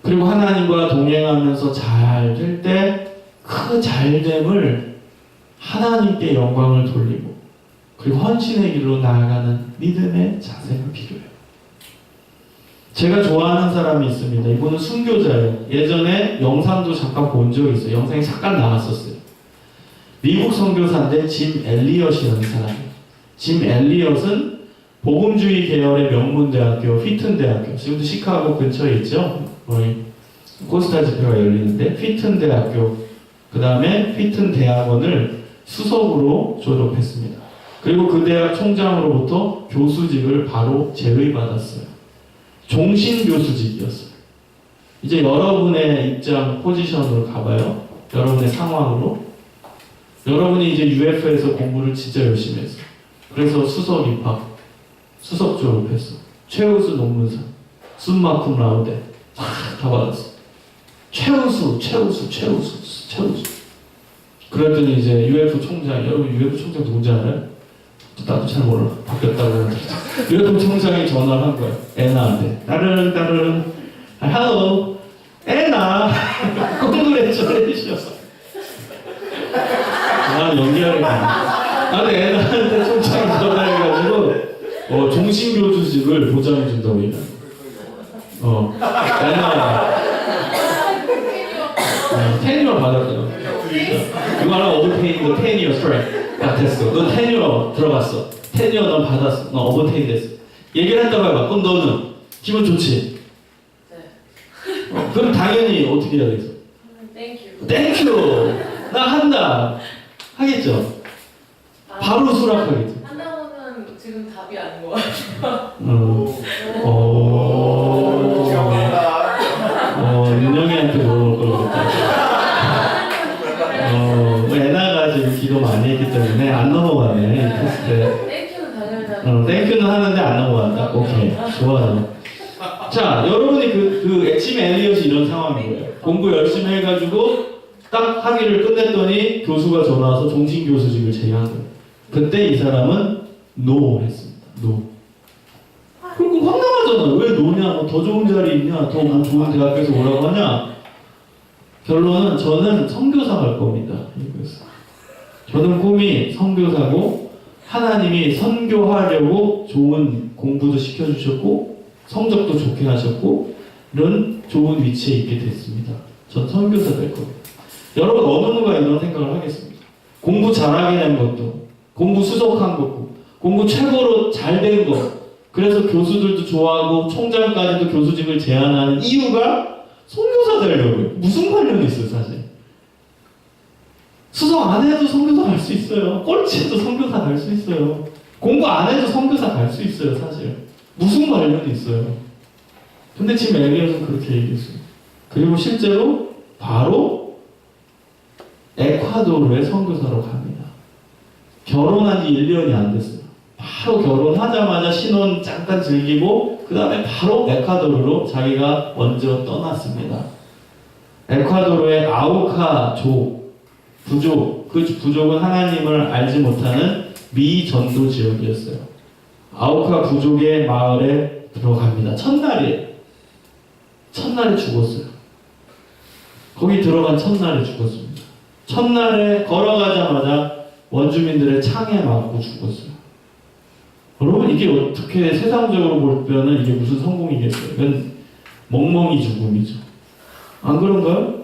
그리고 하나님과 동행하면서 잘 될 때 그 잘됨을 하나님께 영광을 돌리고 그리고 헌신의 길로 나아가는 믿음의 자세가 필요해요. 제가 좋아하는 사람이 있습니다. 이분은 순교자예요. 예전에 영상도 잠깐 본 적이 있어요. 영상이 잠깐 나왔었어요. 미국 선교사인데 짐 엘리엇이라는 사람이에요. 짐 엘리엇은 복음주의 계열의 명문대학교 휘튼 대학교, 지금도 시카고 근처에 있죠. 거의 코스타 집회가 열리는데 휘튼 대학교, 그 다음에 휘튼 대학원을 수석으로 졸업했습니다. 그리고 그 대학 총장으로부터 교수직을 바로 제의받았어요. 종신 교수직이었어요. 이제 여러분의 입장 포지션으로 가봐요. 여러분의 상황으로. 여러분이 이제 UF에서 공부를 진짜 열심히 했어. 그래서 수석 입학, 수석 졸업했어. 최우수 논문상, 숨마쿰 라우데 다 받았어. 최우수. 그랬더니 이제 UF 총장, 여러분 UF 총장 누군지 알아요? 나도 잘 몰라. 바뀌었다고. UF 총장이 전화를 한 거예요. 애나한테. 따르릉. Hello, 애나. Congratulations. 연기하려고. 근데 애나한테 총장이 전화해가지고 종신교수직을 보장해준다고 얘기하는 거예요. 애나. 테뉴어 받았어요. 이거 하나 오버테인, 너 테뉴어 스트라이크. 됐어. 너 테뉴어 들어갔어. 테뉴어 넌 받았어. 너 오버테인 됐어. 얘기를 했다고 해봐. 그럼 너는 기분 좋지? 네. 그럼 당연히 어떻게 해야 되겠어? 땡큐. 나 한다. 하겠죠? 바로 수락하겠죠? 한다고는 지금 답이 아닌 것 같아요. 윤영이한테 물어볼 걸 같다. 애나가 지금 기도 많이 했기 때문에 안 넘어가네, 이 테스트에. 땡큐는 당연하다. 땡큐는 하는데 안 넘어간다. 오케이. 좋아요. 자, 여러분이 그 짐 엘리엇이 이런 상황인 거예요. 공부 열심히 해가지고 딱 학위를 끝냈더니 교수가 전화 와서 종신교수직을 제의한 거예요. 그때 이 사람은 노 했습니다. 노. 그럼 황당하잖아. 왜 노냐? 뭐 더 좋은 자리 있냐? 더 뭐 좋은 대학교에서 오라고 하냐? 결론은 저는 선교사 갈 겁니다. 이거였어요. 저는 꿈이 선교사고 하나님이 선교하려고 좋은 공부도 시켜주셨고 성적도 좋게 하셨고 이런 좋은 위치에 있게 됐습니다. 전 선교사 될 겁니다. 여러분 어느 누가 이런 생각을 하겠습니까? 공부 잘하게 된 것도 공부 수석한 것도 공부 최고로 잘 된 것 그래서 교수들도 좋아하고 총장까지도 교수직을 제안하는 이유가 선교사 되려고요. 무슨 관련이 있어요, 사실? 수석 안 해도 선교사 갈 수 있어요. 꼴찌해도 선교사 갈 수 있어요. 공부 안 해도 선교사 갈 수 있어요, 사실. 무슨 관련이 있어요? 근데 지금 엘리엇은 그렇게 얘기했어요. 그리고 실제로 바로 에콰도르의 선교사로 갑니다. 결혼한 지 1년이 안 됐어요. 바로 결혼하자마자 신혼 잠깐 즐기고 그 다음에 바로 에콰도르로 자기가 먼저 떠났습니다. 에콰도르의 아우카족 부족, 그 부족은 하나님을 알지 못하는 미전도 지역이었어요. 아우카 부족의 마을에 들어갑니다. 첫날에 죽었어요. 거기 들어간 첫날에 죽었습니다. 첫날에 걸어가자마자 원주민들의 창에 맞고 죽었어요. 여러분 이게 어떻게 세상적으로 볼 때는 이게 무슨 성공이겠어요? 이건 멍멍이 죽음이죠. 안 그런가요?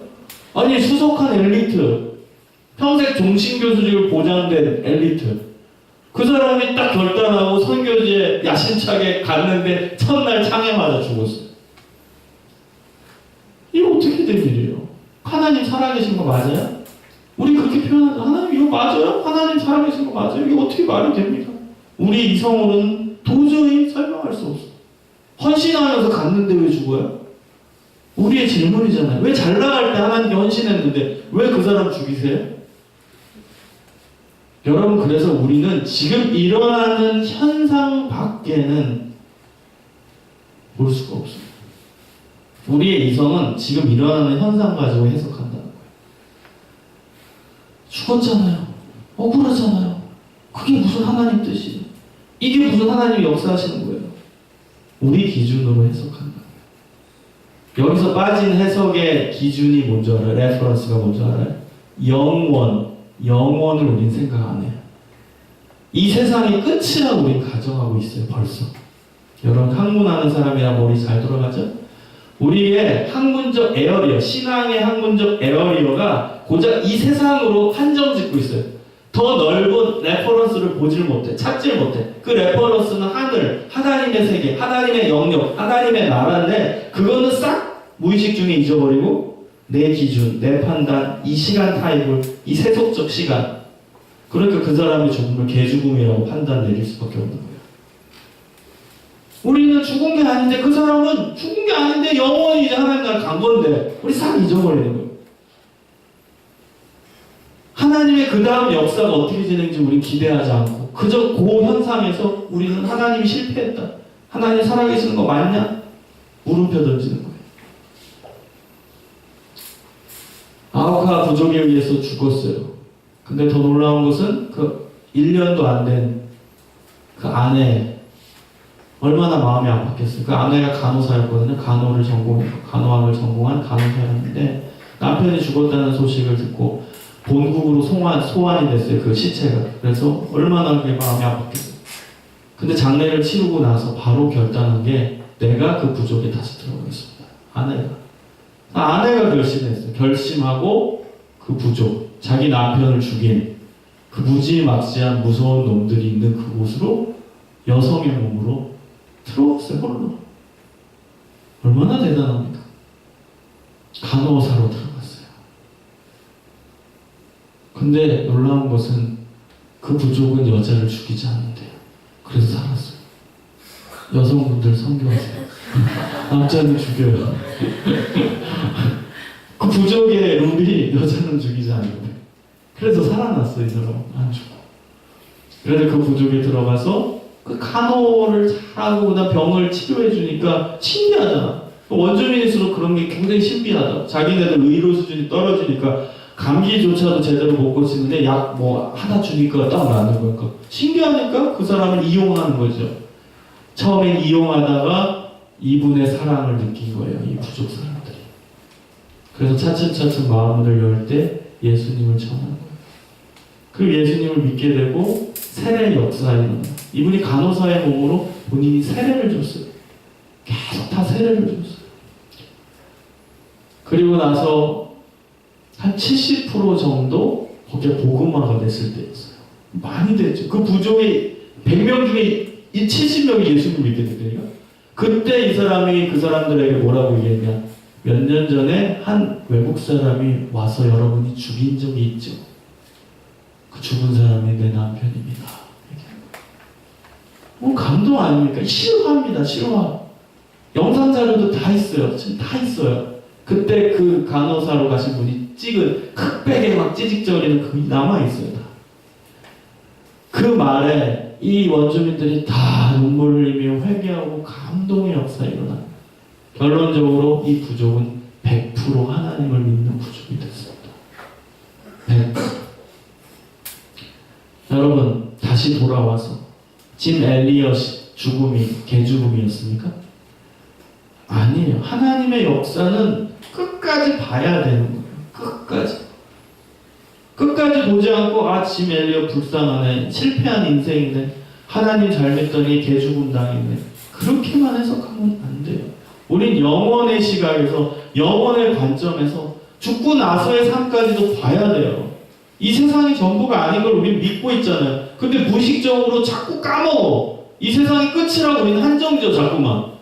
아니 수석한 엘리트, 평생 종신교수직을 보장된 엘리트, 그 사람이 딱 결단하고 선교지에 야심차게 갔는데 첫날 창에 맞아 죽었어요. 이거 어떻게 된 일이에요? 하나님 살아계신 거 맞아요? 우리 그렇게 표현하죠. 하나님 이거 맞아요? 하나님 살아계신 거 맞아요? 이게 어떻게 말이 됩니까? 우리 이성으로는 도저히 설명할 수 없어. 헌신하면서 갔는데 왜 죽어요? 우리의 질문이잖아요. 왜 잘 나갈 때 하나님께 헌신했는데 왜 그 사람 죽이세요? 여러분 그래서 우리는 지금 일어나는 현상 밖에는 볼 수가 없어요. 우리의 이성은 지금 일어나는 현상 가지고 해석한다는 거예요. 죽었잖아요. 억울하잖아요. 그게 무슨 하나님 뜻이에요? 이게 무슨 하나님이 역사하시는 거예요? 우리 기준으로 해석한다. 여기서 빠진 해석의 기준이 뭔지 알아요? 레퍼런스가 뭔지 알아요? 영원을 우린 생각 안 해요. 이 세상이 끝이라고 우린 가정하고 있어요. 벌써. 여러분 학문하는 사람이라 머리 잘 돌아가죠? 우리의 학문적 에어리어, 신앙의 학문적 에어리어가 고작 이 세상으로 한정 짓고 있어요. 더 넓은 레퍼런스를 보질 못해, 찾질 못해. 그 레퍼런스는 하늘, 하나님의 세계, 하나님의 영역, 하나님의 나라인데 그거는 싹 무의식 중에 잊어버리고 내 기준, 내 판단, 이 시간 타입을, 이 세속적 시간. 그러니까 그 사람의 죽음을 개죽음이라고 판단 내릴 수밖에 없는 거예요. 우리는 죽은 게 아닌데 그 사람은 죽은 게 아닌데 영원히 이제 하나님 나라 간 건데 우리 싹 잊어버리는 거예요. 하나님의 그 다음 역사가 어떻게 진행될지 우리 기대하지 않고 그저 그 현상에서 우리는 하나님이 실패했다. 하나님 살아계시는 거 맞냐? 물음표 던지는 거예요. 아우카 부족에 의해서 죽었어요. 근데 더 놀라운 것은 그 1년도 안 된 그 아내 얼마나 마음이 아팠겠어요. 그 아내가 간호사였거든요. 간호학을 전공한 간호사였는데 남편이 죽었다는 소식을 듣고 본국으로 소환이 됐어요. 그 시체가. 그래서 얼마나 그게 마음이 아팠겠어요. 근데 장례를 치르고 나서 바로 결단한 게 내가 그 부족에 다시 들어가겠습니다. 아내가 결심했어요. 결심하고 그 부족, 자기 남편을 죽인 그 무지막지한 무서운 놈들이 있는 그곳으로 여성의 몸으로 들어왔어요. 홀로. 얼마나 대단합니까? 간호사로 들어갔어요. 근데 놀라운 것은 그 부족은 여자를 죽이지 않는데요. 그래서 살았어요. 여성분들 성교하세요. 남자는 죽여요. 그 부족의 룰이 여자는 죽이지 않는데. 그래서 살아났어, 이 사람. 안 죽어. 그래서 그 부족에 들어가서 그 간호를 잘하고 그다음 병을 치료해 주니까 신기하잖아. 원주민일수록 그런 게 굉장히 신비하다. 자기네들 의료 수준이 떨어지니까 감기조차도 제대로 못 고치는데 약 뭐 하나 주니까 딱 나는 거니까 신기하니까 그 사람을 이용하는 거죠. 처음엔 이용하다가 이분의 사랑을 느낀 거예요. 이 부족 사람들이. 그래서 차츰차츰 마음을 열 때 예수님을 전한 거예요. 그 예수님을 믿게 되고 세례 역사에 일어나요. 이분이 간호사의 몸으로 본인이 세례를 줬어요. 계속 다 세례를 줬어요. 그리고 나서 한 70% 정도 거기에 복음화가 됐을 때였어요. 많이 됐죠. 그 부족의 100명 중에 이 70명이 예수님을 믿게 됐다니까. 그때 이 사람이 그 사람들에게 뭐라고 얘기했냐. 몇 년 전에 한 외국 사람이 와서 여러분이 죽인 적이 있죠. 그 죽은 사람이 내 남편입니다. 뭐 감동 아닙니까? 실화입니다. 실화. 영상 자료도 다 있어요. 지금 다 있어요. 그때 그 간호사로 가신 분이 찍은 흑백에 막 찌직거리는 그게 남아있어요. 다. 그 말에 이 원주민들이 다 눈물을 흘리며 회개하고 감동의 역사가 일어나요. 결론적으로 이 부족은 100% 하나님을 믿는 부족이 됐습니다. 100%. 여러분 다시 돌아와서 짐 엘리엇 죽음이 개죽음이었습니까? 아니에요. 하나님의 역사는 끝까지 봐야 되는 거예요. 끝까지 보지 않고 짐 엘리엇 불쌍하네, 실패한 인생이네, 하나님 잘 믿더니 개죽음 당했네, 그렇게만 해석하면 안 돼요. 우린 영원의 시각에서, 영원의 관점에서 죽고 나서의 삶까지도 봐야 돼요. 이 세상이 전부가 아닌 걸 우린 믿고 있잖아요. 근데 무의식적으로 자꾸 까먹어. 이 세상이 끝이라고 우리는 한정지어 자꾸만.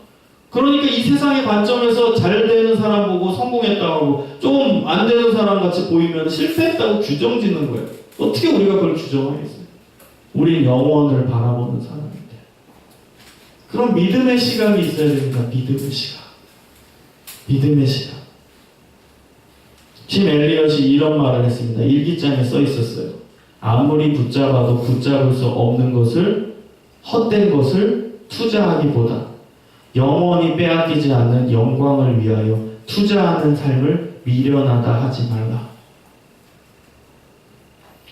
그러니까 이 세상의 관점에서 잘 되는 사람 보고 성공했다고 하고 좀 안 되는 사람 같이 보이면 실패했다고 규정짓는 거예요. 어떻게 우리가 그걸 규정하겠어요? 우린 영원을 바라보는 사람인데. 그럼 믿음의 시각이 있어야 됩니다. 믿음의 시각. 믿음의 시각. 짐 엘리엇이 이런 말을 했습니다. 일기장에 써 있었어요. 아무리 붙잡아도 붙잡을 수 없는 것을, 헛된 것을 투자하기보다 영원히 빼앗기지 않는 영광을 위하여 투자하는 삶을 미련하다 하지 말라.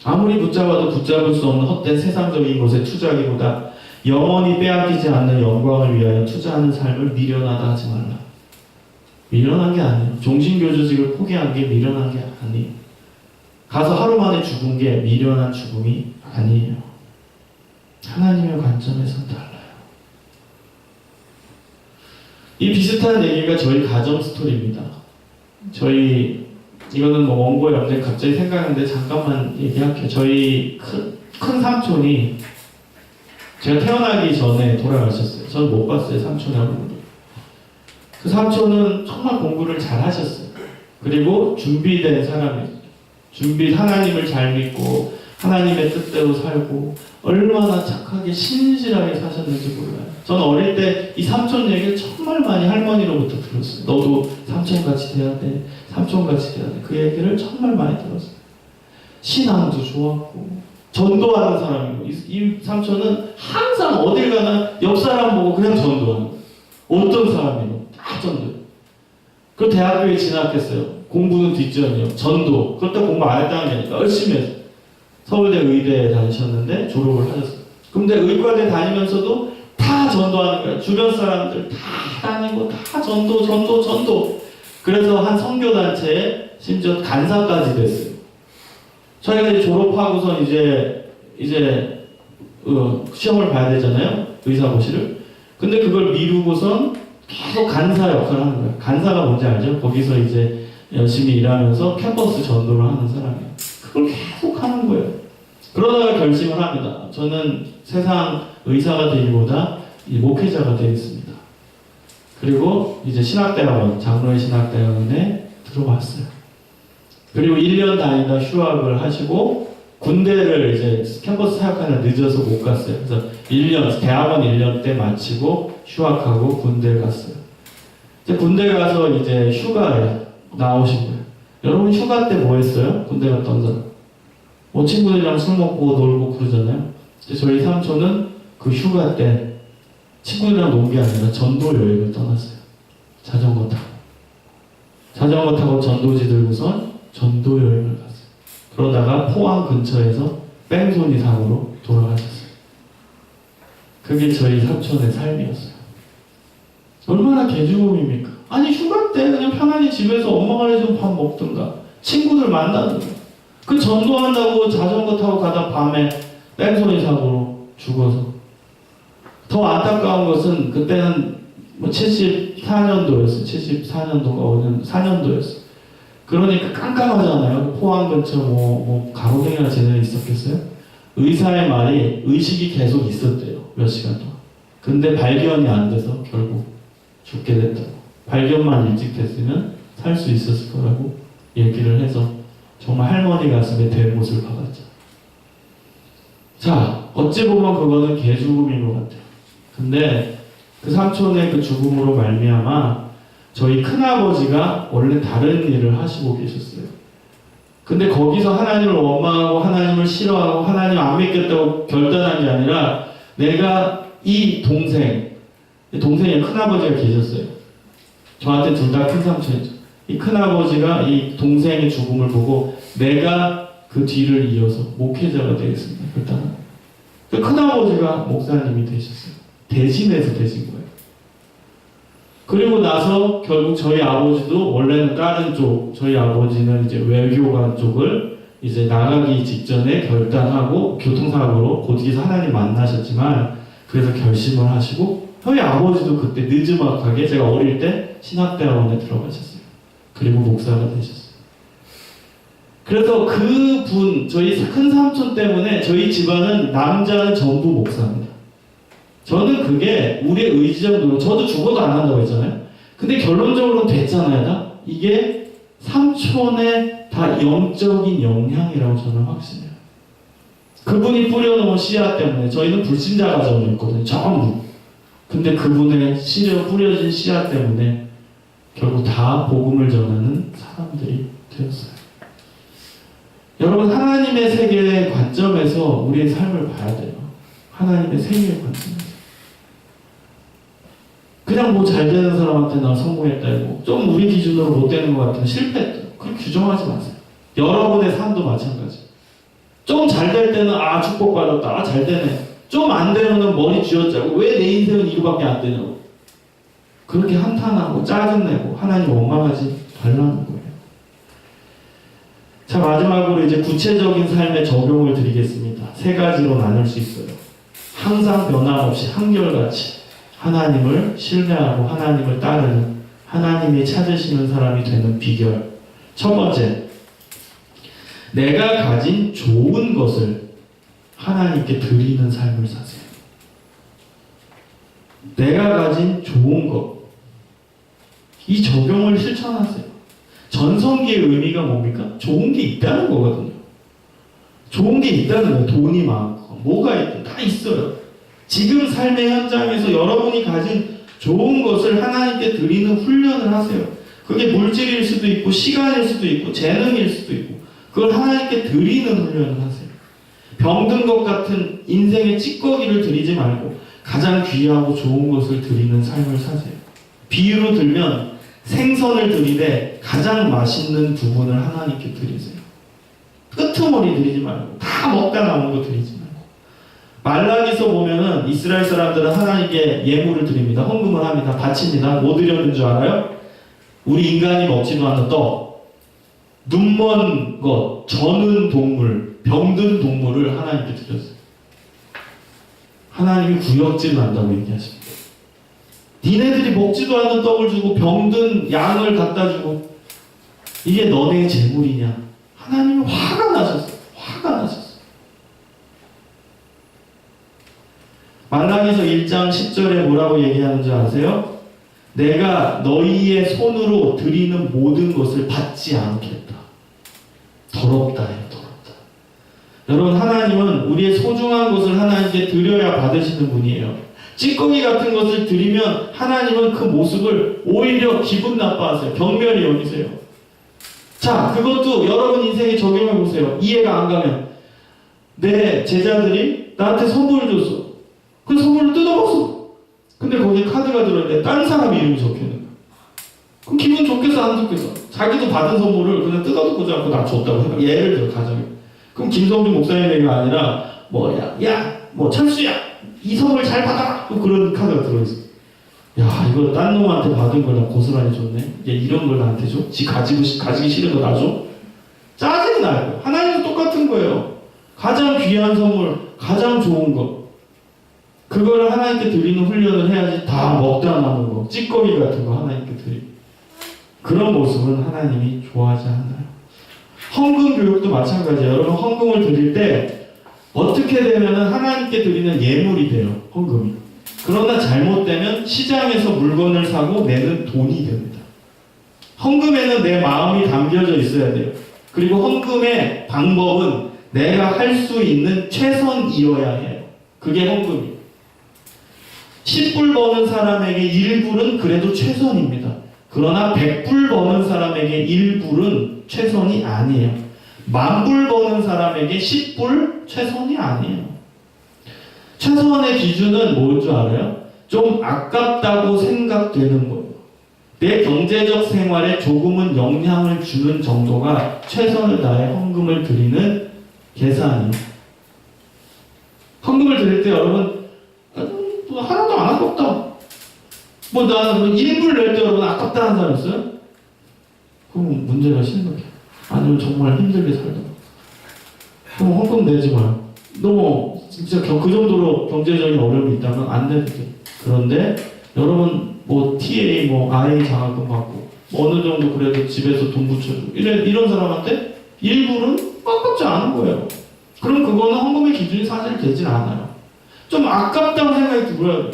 아무리 붙잡아도 붙잡을 수 없는 헛된 세상적인 것에 투자하기보다 영원히 빼앗기지 않는 영광을 위하여 투자하는 삶을 미련하다 하지 말라. 미련한 게 아니에요. 종신교주직을 포기한 게 미련한 게 아니에요. 가서 하루 만에 죽은 게 미련한 죽음이 아니에요. 하나님의 관점에서는 달라요. 이 비슷한 얘기가 저희 가정 스토리입니다. 이거는 뭐 원고에 없는데 갑자기 생각하는데 잠깐만 얘기할게요. 저희 큰 삼촌이 제가 태어나기 전에 돌아가셨어요. 저는 못 봤어요, 삼촌의 얼굴을. 그 삼촌은 정말 공부를 잘 하셨어요. 그리고 준비된 사람이에요. 하나님을 잘 믿고 하나님의 뜻대로 살고 얼마나 착하게 신실하게 사셨는지 몰라요. 저는 어릴 때 이 삼촌 얘기를 정말 많이 할머니로부터 들었어요. 너도 삼촌같이 돼야 돼. 삼촌같이 돼야 돼. 그 얘기를 정말 많이 들었어요. 신앙도 좋았고 전도하는 사람이고 이 삼촌은 항상 어딜 가나 옆 사람 보고 그냥 전도하는 거예요. 어떤 사람이고 다 전도해요. 그 대학교에 진학했어요. 공부는 뒷전이요. 전도. 그렇다고 공부 안 했다는 게 아니라 열심히 했어요. 서울대 의대에 다니셨는데 졸업을 하셨어요. 근데 의과대 다니면서도 다 전도하는 거예요. 주변 사람들 다 다니고 다 전도. 그래서 한 선교단체에 심지어 간사까지 됐어요. 저희가 이제 졸업하고서 이제 시험을 봐야 되잖아요. 의사고시를. 근데 그걸 미루고선 계속 간사 역할을 하는 거예요. 간사가 뭔지 알죠? 거기서 이제 열심히 일하면서 캠퍼스 전도를 하는 사람이에요. 그걸 계속 하는 거예요. 그러다가 결심을 합니다. 저는 세상 의사가 되기보다 이 목회자가 되겠습니다. 그리고 이제 신학대학원, 장로의 신학대학원에 들어왔어요. 그리고 1년 다니다 휴학을 하시고 군대를 이제 캠퍼스 사역하느라 늦어서 못 갔어요. 그래서 1년, 대학원 1년 때 마치고 휴학하고 군대에 갔어요. 이제 군대 가서 이제 휴가에 나오신 거예요. 여러분 휴가 때 뭐 했어요? 군대 갔던 사람. 뭐 친구들이랑 술 먹고 놀고 그러잖아요. 저희 삼촌은 그 휴가 때 친구들이랑 논 게 아니라 전도 여행을 떠났어요. 자전거 타고 전도지 들고선 전도 여행을 갔어요. 그러다가 포항 근처에서 뺑소니 사고로 돌아가셨어요. 그게 저희 삼촌의 삶이었어요. 얼마나 개죽음입니까? 아니 휴가 때 그냥 편안히 집에서 엄마가 해준 밥 먹든가 친구들 만나든가 그 전도한다고 자전거 타고 가다 밤에 뺑소니 사고로 죽어서 더 안타까운 것은 그때는 뭐 74년도였어요. 74년도가 4년도였어요. 그러니까 깜깜하잖아요. 포항 근처 뭐 가로등이나 제대로 있었겠어요? 의사의 말이 의식이 계속 있었대요. 몇 시간 동안. 근데 발견이 안 돼서 결국 죽게 됐다고. 발견만 일찍 됐으면 살 수 있었을 거라고 얘기를 해서 정말 할머니 가슴에 대못을 박았죠. 자, 어찌 보면 그거는 개죽음인 것 같아요. 근데 그 삼촌의 그 죽음으로 말미암아 저희 큰아버지가 원래 다른 일을 하시고 계셨어요. 근데 거기서 하나님을 원망하고 하나님을 싫어하고 하나님 안 믿겠다고 결단한 게 아니라 내가 이 동생이 큰아버지가 계셨어요. 저한테 둘 다 큰삼촌이죠. 이 큰아버지가 이 동생의 죽음을 보고 내가 그 뒤를 이어서 목회자가 되겠습니다. 일단 그 큰아버지가 목사님이 되셨어요. 대신해서 되신 거예요. 그리고 나서 결국 저희 아버지도 원래는 다른 쪽, 저희 아버지는 이제 외교관 쪽을 이제 나가기 직전에 결단하고 교통사고로 거기서 하나님 만나셨지만 그래서 결심을 하시고 저희 아버지도 그때 늦지막하게 제가 어릴 때 신학대학원에 들어가셨어요. 그리고 목사가 되셨어요. 그래서 그분, 저희 큰 삼촌 때문에 저희 집안은 남자는 전부 목사입니다. 저는 그게 우리의 의지적 노력, 저도 죽어도 안 한다고 했잖아요. 근데 결론적으로는 됐잖아요. 다? 이게 삼촌의 다 영적인 영향이라고 저는 확신해요. 그분이 뿌려놓은 씨앗 때문에 저희는 불신자 가정이었거든요. 전부. 근데 그분의 뿌려진 씨앗 때문에 결국 다 복음을 전하는 사람들이 되었어요. 여러분 하나님의 세계의 관점에서 우리의 삶을 봐야 돼요. 하나님의 세계의 관점에서. 그냥 뭐 잘 되는 사람한테 나 성공했다 이고 좀 우리 기준으로 못 되는 것 같으면 실패했다. 그렇게 규정하지 마세요. 여러분의 삶도 마찬가지. 좀 잘 될 때는 아 축복받았다. 아 잘 되네. 좀 안 되면은 머리 쥐어짜고 왜 내 인생은 이거밖에 안 되냐고. 그렇게 한탄하고 짜증내고 하나님 원망하지 말라는 거예요. 자, 마지막으로 이제 구체적인 삶에 적용을 드리겠습니다. 세 가지로 나눌 수 있어요. 항상 변함없이 한결같이 하나님을 신뢰하고 하나님을 따르는 하나님이 찾으시는 사람이 되는 비결. 첫 번째, 내가 가진 좋은 것을 하나님께 드리는 삶을 사세요. 내가 가진 좋은 것. 이 적용을 실천하세요. 전성기의 의미가 뭡니까? 좋은 게 있다는 거거든요. 좋은 게 있다는 거예요. 돈이 많고 뭐가 있든 다 있어요. 지금 삶의 현장에서 여러분이 가진 좋은 것을 하나님께 드리는 훈련을 하세요. 그게 물질일 수도 있고 시간일 수도 있고 재능일 수도 있고 그걸 하나님께 드리는 훈련을 하세요. 병든 것 같은 인생의 찌꺼기를 드리지 말고 가장 귀하고 좋은 것을 드리는 삶을 사세요. 비유로 들면 생선을 드리되 가장 맛있는 부분을 하나님께 드리세요. 끄트머리 드리지 말고 다 먹다 남은 거 드리지 말고. 말라기서 보면은 이스라엘 사람들은 하나님께 예물을 드립니다. 헌금을 합니다. 바칩니다. 뭐 드렸는 줄 알아요? 우리 인간이 먹지도 않는 떡, 눈먼 것, 저는 동물, 병든 동물을 하나님께 드렸어요. 하나님이 구역질 난다고 얘기하십니다. 니네들이 먹지도 않는 떡을 주고 병든 양을 갖다 주고 이게 너네의 재물이냐? 하나님이 화가 나셨어요. 화가 나셨어요. 말라기서 1장 10절에 뭐라고 얘기하는지 아세요? 내가 너희의 손으로 드리는 모든 것을 받지 않겠다. 더럽다 해요. 더럽다. 여러분 하나님은 우리의 소중한 것을 하나님께 드려야 받으시는 분이에요. 찌꺼기 같은 것을 드리면 하나님은 그 모습을 오히려 기분 나빠하세요. 경멸히 여기세요. 자, 그것도 여러분 인생에 적용해 보세요. 이해가 안 가면 내 제자들이 나한테 선물을 줬어. 그 선물을 뜯어봤어. 근데 거기에 카드가 들어있는데 다른 사람 이름이 적혀있는 거야. 그럼 기분 좋겠어 안 좋겠어? 자기도 받은 선물을 그냥 뜯어보지 않고 나 줬다고 해봐. 예를 들어 가정에. 그럼 김성준 목사님 얘기가 아니라 뭐 철수야 이 선물 잘 받아라. 또 그런 카드가 들어있어. 야 이거 딴 놈한테 받은 걸 나 고스란히 줬네. 얘 이런 걸 나한테 줘? 지 가지기 싫은 거 나 줘? 짜증이 나요. 하나님도 똑같은 거예요. 가장 귀한 선물, 가장 좋은 거. 그거를 하나님께 드리는 훈련을 해야지 다 먹다 남은 거, 찌꺼기 같은 거 하나님께 드리고. 그런 모습은 하나님이 좋아하지 않아요. 헌금 교육도 마찬가지예요. 여러분 헌금을 드릴 때 어떻게 되면은 하나님께 드리는 예물이 돼요. 헌금이. 그러나 잘못되면 시장에서 물건을 사고 내는 돈이 됩니다. 헌금에는 내 마음이 담겨져 있어야 돼요. 그리고 헌금의 방법은 내가 할 수 있는 최선이어야 해요. 그게 헌금이에요. 10불 버는 사람에게 1불은 그래도 최선입니다. 그러나 100불 버는 사람에게 1불은 최선이 아니에요. 10,000불 버는 사람에게 10불 최선이 아니에요. 최선의 기준은 뭘 줄 알아요? 좀 아깝다고 생각되는 거예요. 내 경제적 생활에 조금은 영향을 주는 정도가 최선을 다해 헌금을 드리는 계산이에요. 헌금을 드릴 때 여러분 하나도 안 아깝다. 나는 1불 낼 때 여러분 아깝다는 사람 있어요? 그럼 문제가 심각해. 아니면 정말 힘들게 살다. 그럼 헌금 내지 마요. 너무 진짜 그 정도로 경제적인 어려움이 있다면 안 내도 돼. 그런데 여러분 TA I 장학금 받고 어느 정도 그래도 집에서 돈 붙여주고 이런 사람한테 1불은 아깝지 않은 거예요. 그럼 그거는 헌금의 기준이 사실 되진 않아요. 좀 아깝다고 생각이 들어요.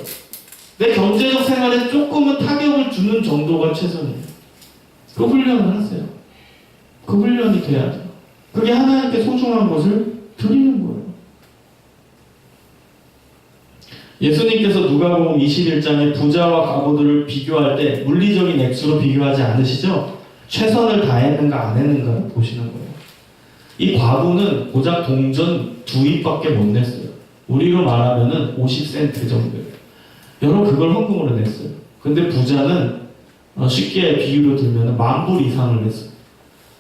내 경제적 생활에 조금은 타격을 주는 정도가 최선이에요. 그 훈련을 하세요. 그 훈련이 돼야 돼요. 그게 하나님께 소중한 것을 드리는 거예요. 예수님께서 누가복음 21장에 부자와 과부들을 비교할 때 물리적인 액수로 비교하지 않으시죠? 최선을 다했는가 안 했는가를 보시는 거예요. 이 과부는 고작 동전 2입밖에 못 냈어요. 우리로 말하면은 50센트 정도예요. 여러분 그걸 헌금으로 냈어요. 근데 부자는 쉽게 비유로 들면 10,000불 이상을 냈어요.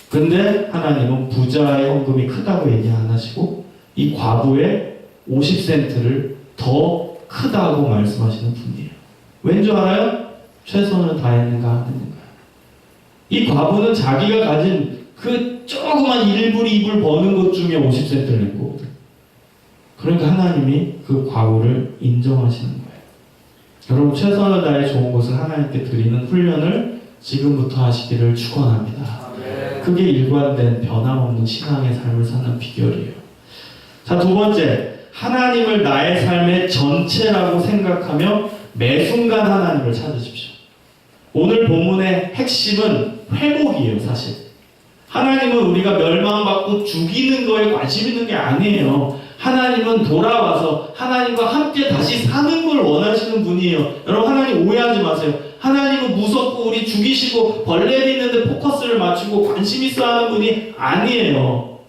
근데 하나님은 부자의 헌금이 크다고 얘기 안 하시고 이 과부의 50센트를 더 크다고 말씀하시는 분이에요. 왠 줄 알아요? 최선을 다했는가 안 했는가. 이 과부는 자기가 가진 그 조그만 1불, 2불 버는 것 중에 50센트를 낸 거거든. 그러니까 하나님이 그 과부를 인정하시는 거예요. 여러분 최선을 다해 좋은 것을 하나님께 드리는 훈련을 지금부터 하시기를 축원합니다. 그게 일관된 변함없는 신앙의 삶을 사는 비결이에요. 자, 두 번째, 하나님을 나의 삶의 전체라고 생각하며 매 순간 하나님을 찾으십시오. 오늘 본문의 핵심은 회복이에요, 사실. 하나님은 우리가 멸망받고 죽이는 거에 관심 있는 게 아니에요. 하나님은 돌아와서 하나님과 함께 다시 사는 걸 원하시는 분이에요. 여러분, 하나님 오해하지 마세요. 하나님은 무섭고 우리 죽이시고 벌레 있는데 포커스를 맞추고 관심 있어 하는 분이 아니에요.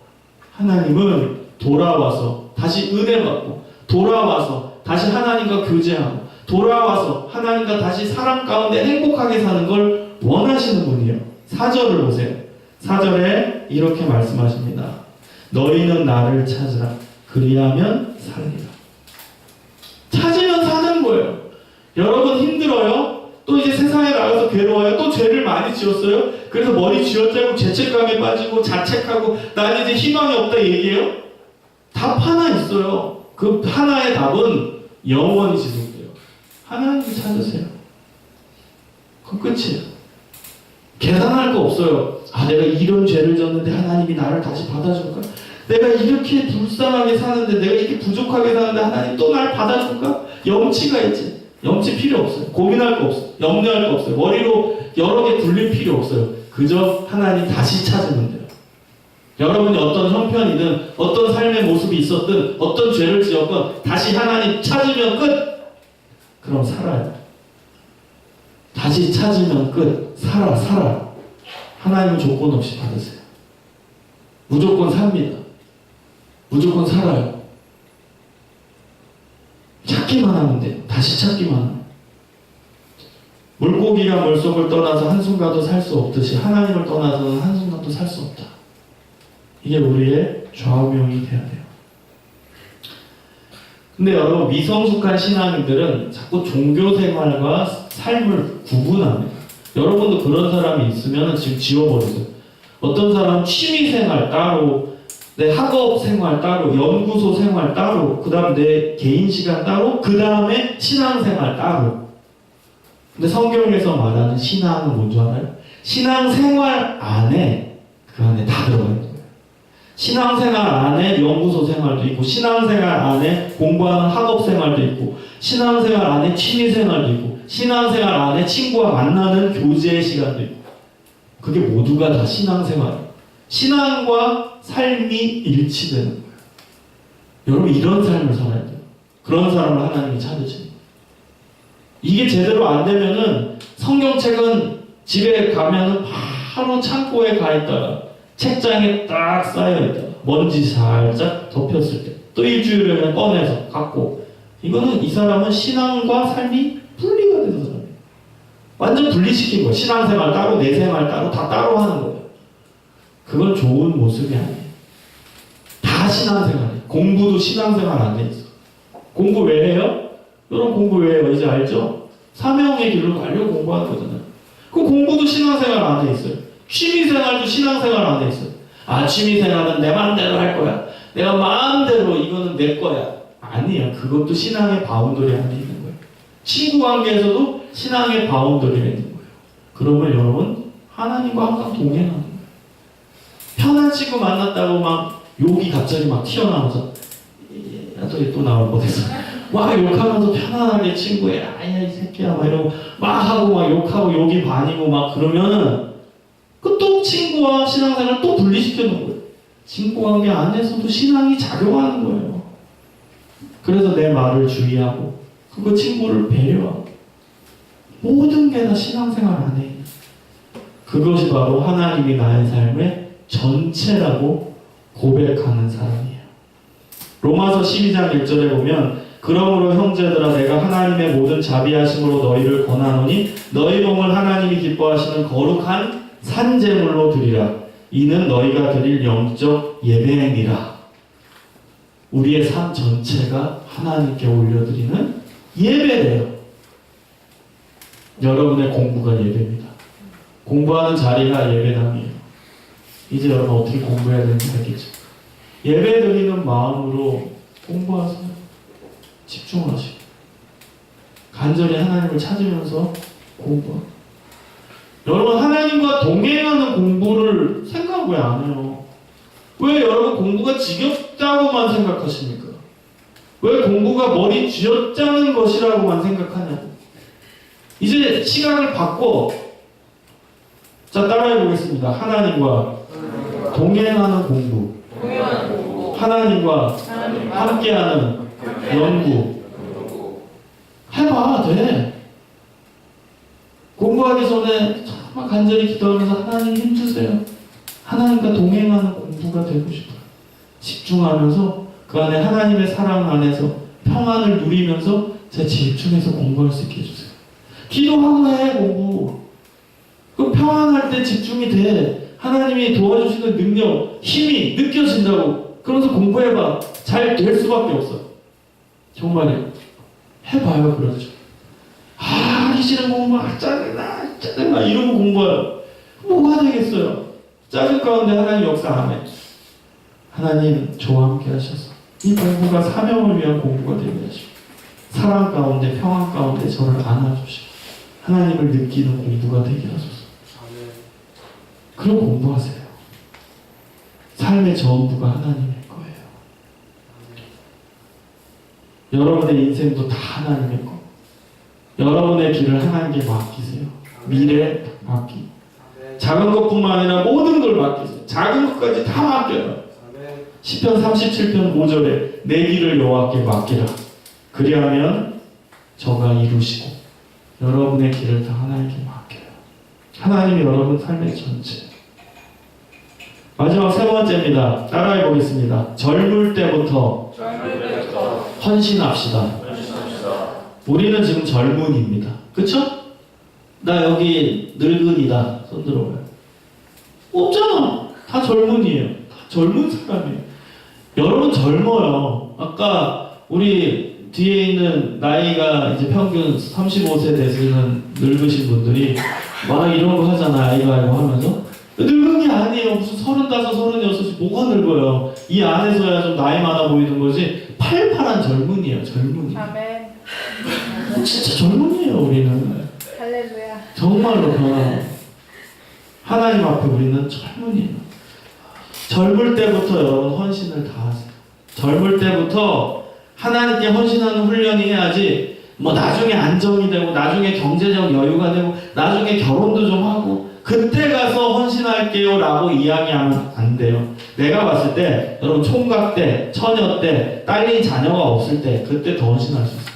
하나님은 돌아와서 다시 은혜 받고, 돌아와서 다시 하나님과 교제하고, 돌아와서 하나님과 다시 사랑 가운데 행복하게 사는 걸 원하시는 분이에요. 4절을 보세요. 4절에 이렇게 말씀하십니다. 너희는 나를 찾으라. 그리하면 살리라. 찾으면 사는 거예요. 여러분 힘들어요? 또 이제 세상에 나가서 괴로워요? 또 죄를 많이 지었어요? 그래서 머리 쥐어짜고 죄책감에 빠지고 자책하고 나는 이제 희망이 없다 얘기해요? 답 하나 있어요. 그 하나의 답은 영원히 지속돼요. 하나님을 찾으세요. 그건 끝이에요. 계산할 거 없어요. 아, 내가 이런 죄를 졌는데 하나님이 나를 다시 받아줄까? 내가 이렇게 불쌍하게 사는데, 내가 이렇게 부족하게 사는데 하나님 또 날 받아줄까? 염치가 있지. 염치 필요 없어요. 고민할 거 없어요. 염려할 거 없어요. 머리로 여러 개 굴릴 필요 없어요. 그저 하나님 다시 찾으면 돼요. 여러분이 어떤 형편이든 어떤 삶의 모습이 있었든 어떤 죄를 지었건 다시 하나님 찾으면 끝. 그럼 살아요. 다시 찾으면 끝. 살아. 하나님은 조건 없이 받으세요. 무조건 삽니다. 무조건 살아요. 찾기만 하면 돼요. 다시 찾기만 하면. 물고기가 물속을 떠나서 한순간도 살 수 없듯이 하나님을 떠나서는 한순간도 살 수 없다. 이게 우리의 좌우명이 돼야 돼요. 근데 여러분, 미성숙한 신앙인들은 자꾸 종교 생활과 삶을 구분합니다. 여러분도 그런 사람이 있으면 지금 지워버리세요. 어떤 사람은 취미 생활 따로, 내 학업 생활 따로, 연구소 생활 따로, 그 다음 내 개인 시간 따로, 그 다음에 신앙 생활 따로. 근데 성경에서 말하는 신앙은 뭔지 알아요? 신앙 생활 안에, 그 안에 다 들어가 있는 거예요. 신앙 생활 안에 연구소 생활도 있고, 신앙 생활 안에 공부하는 학업 생활도 있고, 신앙 생활 안에 취미 생활도 있고, 신앙 생활 안에 친구와 만나는 교제의 시간도 있고. 그게 모두가 다 신앙 생활이에요. 신앙과 삶이 일치되는 거예요. 여러분, 이런 삶을 살아야 돼요. 그런 사람을 하나님이 찾으시는 거예요. 이게 제대로 안 되면은 성경책은 집에 가면은 바로 창고에 가 있다가 책장에 딱 쌓여 있다가 먼지 살짝 덮였을 때 또 일주일에 그냥 꺼내서 갖고, 이거는 이 사람은 신앙과 삶이 분리가 되는 사람이에요. 완전 분리시킨 거예요. 신앙생활 따로, 내 생활 따로, 다 따로 하는 거예요. 그건 좋은 모습이 아니에요. 다 신앙생활이에요. 공부도 신앙생활 안에 있어. 공부 왜 해요? 여러분 공부 왜 해요? 이제 알죠? 사명의 길로 가려고 공부하는 거잖아요. 그 공부도 신앙생활 안에 있어요. 취미생활도 신앙생활 안에 있어요. 아, 취미생활은 내 마음대로 할 거야. 내가 마음대로 이거는 내 거야. 아니에요. 그것도 신앙의 바운더리 안에 있는 거예요. 친구 관계에서도 신앙의 바운더리가 있는 거예요. 그러면 여러분, 하나님과 항상 동행하는 거예요. 편한 친구 만났다고 막 욕이 갑자기 막 튀어나와서 또 나올 뻔했어. 막 욕하면서 편안하게 친구에 아야 이 새끼야 막 이러고 막 하고 막 욕하고 욕이 반이고 막 그러면은 그 또 친구와 신앙생활을 또 분리시켜 놓은 거예요. 친구 관계 안에서도 신앙이 작용하는 거예요. 그래서 내 말을 주의하고 그 친구를 배려하고 모든 게 다 신앙생활 안에 있는, 그것이 바로 하나님이 나의 삶의 전체라고 고백하는 사람이에요. 로마서 12장 1절에 보면 그러므로 형제들아 내가 하나님의 모든 자비하심으로 너희를 권하노니 너희 몸을 하나님이 기뻐하시는 거룩한 산제물로 드리라. 이는 너희가 드릴 영적 예배행이라. 우리의 삶 전체가 하나님께 올려드리는 예배래요. 여러분의 공부가 예배입니다. 공부하는 자리가 예배당이에요. 이제 여러분 어떻게 공부해야 되는지 알겠죠? 예배 드리는 마음으로 공부하세요. 집중하시고 간절히 하나님을 찾으면서 공부하고. 여러분 하나님과 동행하는 공부를 생각 왜 안 해요? 왜 여러분 공부가 지겹다고만 생각하십니까? 왜 공부가 머리 쥐어짜는 것이라고만 생각하냐고. 이제 시각을 바꿔. 자, 따라해 보겠습니다. 하나님과 동행하는 공부. 하나님과 함께하는 연구. 해봐, 돼. 공부하기 전에 정말 간절히 기도하면서 하나님 힘주세요. 하나님과 동행하는 공부가 되고 싶어요. 집중하면서 그 안에 하나님의 사랑 안에서 평안을 누리면서 제가 집중해서 공부할 수 있게 해주세요. 기도하고 해, 공부. 그 평안할 때 집중이 돼. 하나님이 도와주시는 능력, 힘이 느껴진다고. 그러면서 공부해봐. 잘 될 수밖에 없어. 정말요. 해봐요, 그렇죠. 하기 싫은 공부, 짜증나, 이러고 공부해요. 뭐가 되겠어요? 짜증 가운데 하나님 역사 안 해. 하나님, 저와 함께 하셔서 이 공부가 사명을 위한 공부가 되게 하시고, 사랑 가운데, 평안 가운데 저를 안아주시고, 하나님을 느끼는 공부가 되게 하소서. 그럼 공부하세요. 삶의 전부가 하나님의 거예요. 여러분의 인생도 다 하나님의 거. 여러분의 길을 하나님께 맡기세요. 미래 맡기. 작은 것뿐만 아니라 모든 걸 맡기세요. 작은 것까지 다 맡겨요. 시편 37편 5절에 내 길을 여호와께 맡기라. 그리하면 저가 이루시고 여러분의 길을 다 하나님께 맡겨요. 하나님이 여러분 삶의 전체. 마지막 세 번째입니다. 따라해 보겠습니다. 젊을 때부터 헌신합시다. 우리는 지금 젊은이입니다. 그쵸? 나 여기 늙은이다. 손 들어봐요. 없잖아. 다 젊은이에요. 다 젊은 사람이에요. 여러분 젊어요. 아까 우리 뒤에 있는 나이가 이제 평균 35세 되시는 늙으신 분들이 막 이런 거 하잖아. 아이고 하면서. 늙은 게 아니에요. 무슨 35, 36이 뭐가 늙어요. 이 안에서야 좀 나이 많아 보이는 거지. 팔팔한 젊은이에요. 젊은이. 아멘. 진짜 젊은이에요. 우리는. 할렐루야. 정말로 변화요. 하나님 앞에 우리는 젊은이에요. 젊을 때부터 여러분 헌신을 다 하세요. 젊을 때부터 하나님께 헌신하는 훈련이 해야지 뭐 나중에 안정이 되고 나중에 경제적 여유가 되고 나중에 결혼도 좀 하고 그때 가서 헌신할게요 라고 이야기하면 안 돼요. 내가 봤을 때 여러분 총각 때, 처녀 때, 딸린 자녀가 없을 때 그때 더 헌신할 수 있어요.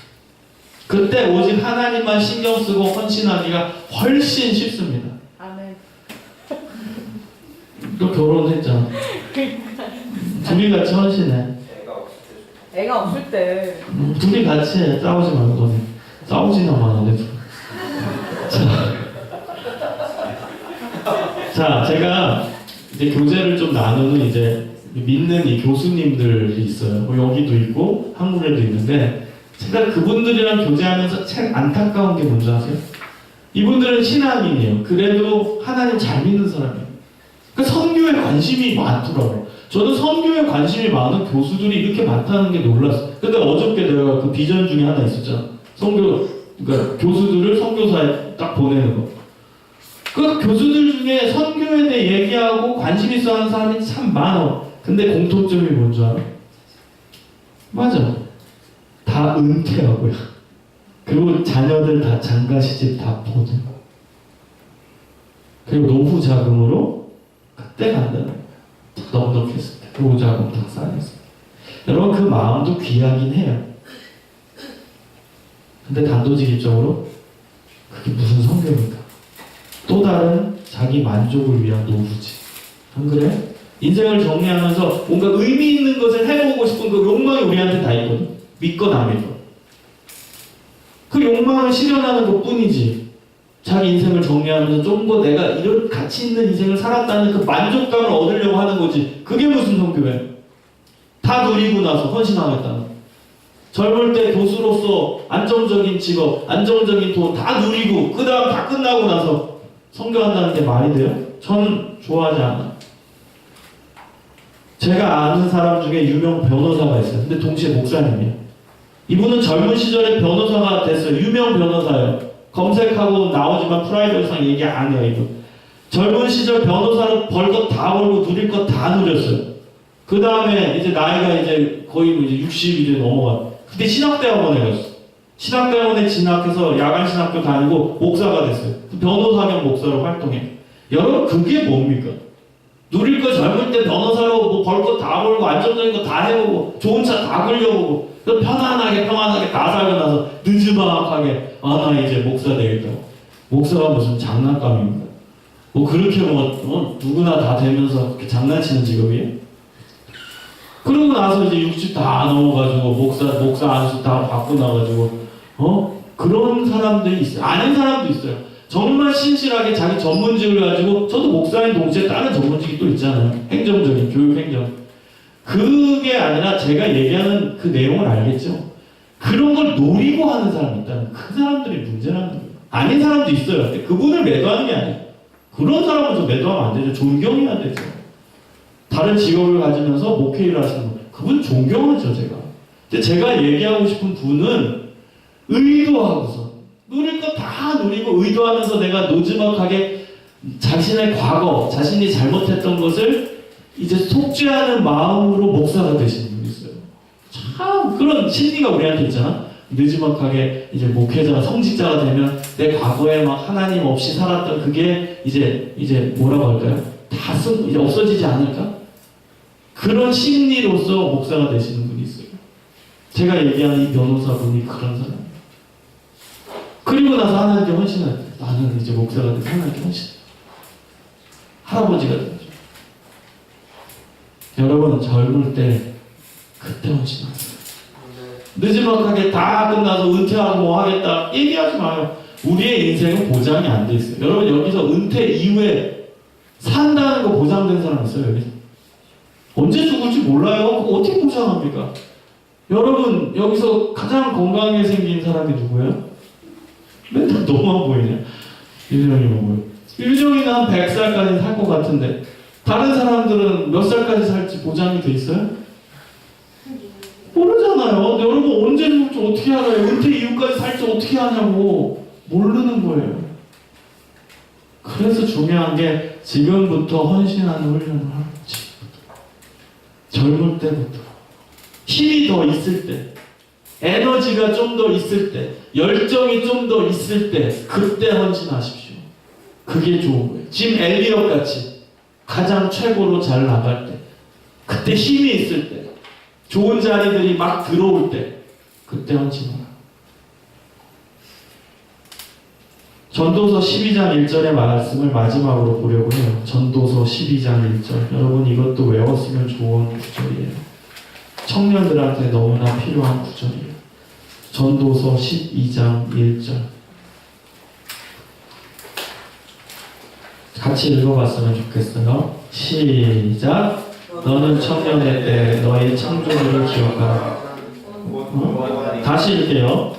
그때 오직 하나님만 신경 쓰고 헌신하기가 훨씬 쉽습니다. 아멘. 너 결혼했잖아. 둘이 같이 헌신해. 애가 없을 때. 둘이 같이 해. 싸우지 말고 너네. 싸우지나 마 너네 둘. 자, 제가 이제 교제를 좀 나누는 이제 믿는 이 교수님들이 있어요. 뭐 여기도 있고 한국에도 있는데 제가 그분들이랑 교제하면서 제일 안타까운 게 뭔지 아세요? 이분들은 신앙인이에요. 그래도 하나님 잘 믿는 사람이에요. 그러니까 선교에 관심이 많더라고요. 저도 선교에 관심이 많은 교수들이 이렇게 많다는 게 놀랐어요. 근데 어저께 내가 그 비전 중에 하나 있었잖아. 그러니까 교수들을 선교사에 딱 보내는 거. 그 교수들 중에 선교에 대해 얘기하고 관심 있어 하는 사람이 참 많아. 근데 공통점이 뭔지 알아? 맞아. 다 은퇴하고요. 그리고 자녀들 다 장가시집 다 보내고. 그리고 노후 자금으로 그때 간다는 거예요. 넉넉했을 때. 노후 자금 다 쌓였을 때. 여러분 그 마음도 귀하긴 해요. 근데 단도직입적으로 그게 무슨 선교입니까? 또 다른 자기 만족을 위한 노후지. 안 그래? 인생을 정리하면서 뭔가 의미 있는 것을 해보고 싶은 그 욕망이 우리한테 다 있거든. 믿건 안 믿건. 욕망을 실현하는 것 뿐이지. 자기 인생을 정리하면서 좀 더 내가 이런 가치 있는 인생을 살았다는 그 만족감을 얻으려고 하는 거지. 그게 무슨 선교예요? 다 누리고 나서 헌신하겠다는. 젊을 때 교수로서 안정적인 직업, 안정적인 돈 다 누리고 그 다음 다 끝나고 나서 선교한다는 게 말이 돼요? 저는 좋아하지 않아요. 제가 아는 사람 중에 유명 변호사가 있어요. 근데 동시에 목사님이에요. 이분은 젊은 시절에 변호사가 됐어요. 유명 변호사예요. 검색하고 나오지만 프라이버시상 얘기 안 해요, 이분. 젊은 시절 변호사로 벌 것 다 벌고 누릴 것 다 누렸어요. 그 다음에 이제 나이가 이제 거의 이제 60 이제 넘어가. 그때 신학대학원에 갔어. 신학대학원에 진학해서 야간 신학교 다니고 목사가 됐어요. 변호사겸 목사로 활동해. 여러분 그게 뭡니까? 누릴 거 젊을 때 변호사로 뭐 벌 거 다 벌고 안정적인 거 다 해보고 좋은 차 다 끌려보고 편안하게 다 살고 나서 느지막하게 나 이제 목사 되겠다고. 목사가 무슨 장난감입니까? 뭐 그렇게 누구나 다 되면서 그렇게 장난치는 직업이에요? 그러고 나서 이제 60 다 넘어가지고 목사 안수 다 받고 나가지고 그런 사람들이 있어요. 아는 사람도 있어요. 정말 신실하게 자기 전문직을 가지고 저도 목사인 동시에 다른 전문직이 또 있잖아요. 행정적인 교육 행정. 그게 아니라 제가 얘기하는 그 내용을 알겠죠. 그런 걸 노리고 하는 사람이 있다는 그 사람들이 문제라는 거예요. 아닌 사람도 있어요. 근데 그분을 매도하는 게 아니에요. 그런 사람은 좀 매도하면 안 되죠. 존경해야 되죠. 다른 직업을 가지면서 목회를 하시는 분, 그분 존경하죠, 제가. 근데 제가 얘기하고 싶은 분은 의도하고서 누릴 거 다 누리고 의도하면서 내가 노지막하게 자신의 과거, 자신이 잘못했던 것을 이제 속죄하는 마음으로 목사가 되시는 분이 있어요. 참 그런 심리가 우리한테 있잖아. 느지막하게 이제 목회자가 성직자가 되면 내 과거에 막 하나님 없이 살았던 그게 이제 뭐라고 할까요? 다 이제 없어지지 않을까? 그런 심리로서 목사가 되시는 분이 있어요. 제가 얘기하는 이 변호사분이 그런 사람이에요. 그리고 나서 하나님께 헌신할 때 나는 이제 목사가 돼서 하나님께 헌신해요. 할아버지가 되죠. 여러분 젊을 때 그때 헌신하세요. 느지막하게 다 끝나서 은퇴하고 뭐 하겠다 얘기하지 마요. 우리의 인생은 보장이 안 돼 있어요. 여러분 여기서 은퇴 이후에 산다는 거 보장된 사람 있어요? 여기서? 언제 죽을지 몰라요. 그거 어떻게 보장합니까? 여러분 여기서 가장 건강하게 생긴 사람이 누구예요? 맨날 너만 보이냐? 유정이만 보여. 유정이는 한 100살까지 살 것 같은데 다른 사람들은 몇 살까지 살지 보장이 돼 있어요? 모르잖아요. 여러분 언제 죽을지 어떻게 알아요? 은퇴 이후까지 살지 어떻게 하냐고. 모르는 거예요. 그래서 중요한 게 지금부터 헌신하는 훈련을 하는 거지. 젊을 때부터 힘이 더 있을 때, 에너지가 좀 더 있을 때, 열정이 좀 더 있을 때 그때 헌신하십시오. 그게 좋은 거예요. 짐 엘리엇 같이 가장 최고로 잘 나갈 때, 그때 힘이 있을 때, 좋은 자리들이 막 들어올 때 그때 헌신하라. 전도서 12장 1절의 말씀을 마지막으로 보려고 해요. 전도서 12장 1절. 여러분 이것도 외웠으면 좋은 구절이에요. 청년들한테 너무나 필요한 구절이에요. 전도서 12장 1절. 같이 읽어봤으면 좋겠어요. 시작. 너는 청년의 때 너의 창조주를 기억하라. 다시 읽게요.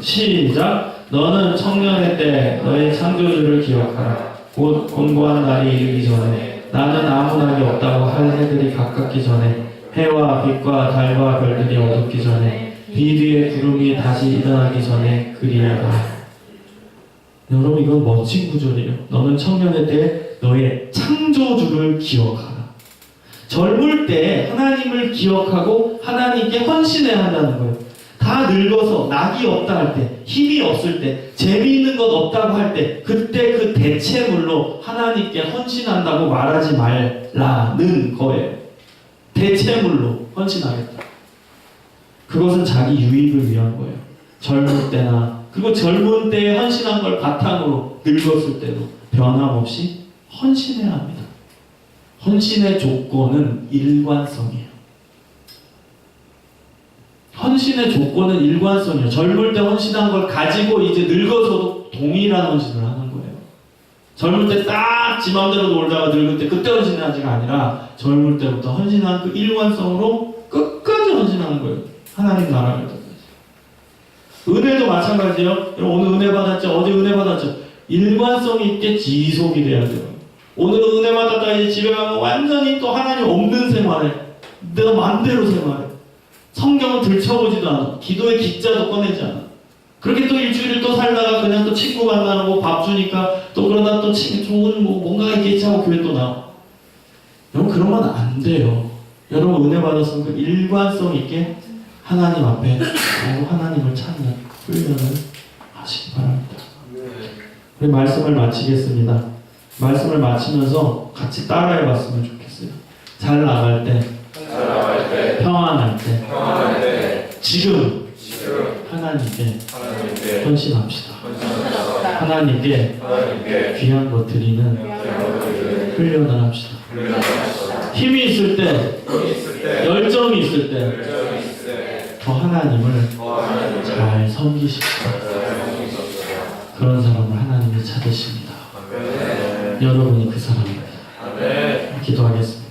시작. 너는 청년의 때 너의 창조주를 기억하라. 곧 곤고한 날이 이르기 전에 나는 아무 날이 없다고 할 해들이 가깝기 전에 해와 빛과 달과 별들이 어둡기 전에 비 뒤에 구름이 다시 일어나기 전에 그리하다. 여러분 이건 멋진 구절이에요. 너는 청년의 때 너의 창조주를 기억하라. 젊을 때 하나님을 기억하고 하나님께 헌신해야 한다는 거예요. 다 늙어서 낙이 없다 할 때, 힘이 없을 때, 재미있는 것 없다고 할 때, 그때 그 대체물로 하나님께 헌신한다고 말하지 말라는 거예요. 대체물로 헌신하겠다. 그것은 자기 유익을 위한 거예요. 젊을 때나, 그리고 젊은 때에 헌신한 걸 바탕으로 늙었을 때도 변함없이 헌신해야 합니다. 헌신의 조건은 일관성이에요. 헌신의 조건은 일관성이에요. 젊을 때 헌신한 걸 가지고 이제 늙어서도 동일한 헌신을 하는 거예요. 젊을 때 딱 지 맘대로 놀다가 늙을 때 그때 헌신하지가 아니라 젊을 때부터 헌신한 그 일관성으로 끝까지 헌신하는 거예요. 하나님 나라를 위해서. 은혜도 마찬가지예요. 여러분 오늘 은혜 받았죠? 어제 은혜 받았죠? 일관성 있게 지속이 돼야 돼요. 오늘은 은혜 받았다 이제 집에 가면 완전히 또 하나님 없는 생활에 내가 마음대로 생활해. 성경은 들춰보지도 않아. 기도의 기자도 꺼내지 않아. 그렇게 또 일주일을 또 살다가 그냥 또 친구 만나고 밥 주니까 또 그러다 또 좋은 뭔가 이렇게 하고 교회 또 나와. 여러분 그러면 안 돼요. 여러분 은혜 받았으면 그 일관성 있게 하나님 앞에 하나님을 찾는 훈련을 하시기 바랍니다. 우리 말씀을 마치겠습니다. 말씀을 마치면서 같이 따라해 봤으면 좋겠어요. 잘 나갈 때, 평안할 때, 지금 하나님께 헌신합시다. 하나님께 귀한 것 드리는 훈련을 합시다. 힘이 있을 때, 열정이 있을 때, 더 하나님을 잘 섬기십시다. 그런 사람을 하나님이 찾으십니다. 여러분이 그 사람입니다. 기도하겠습니다.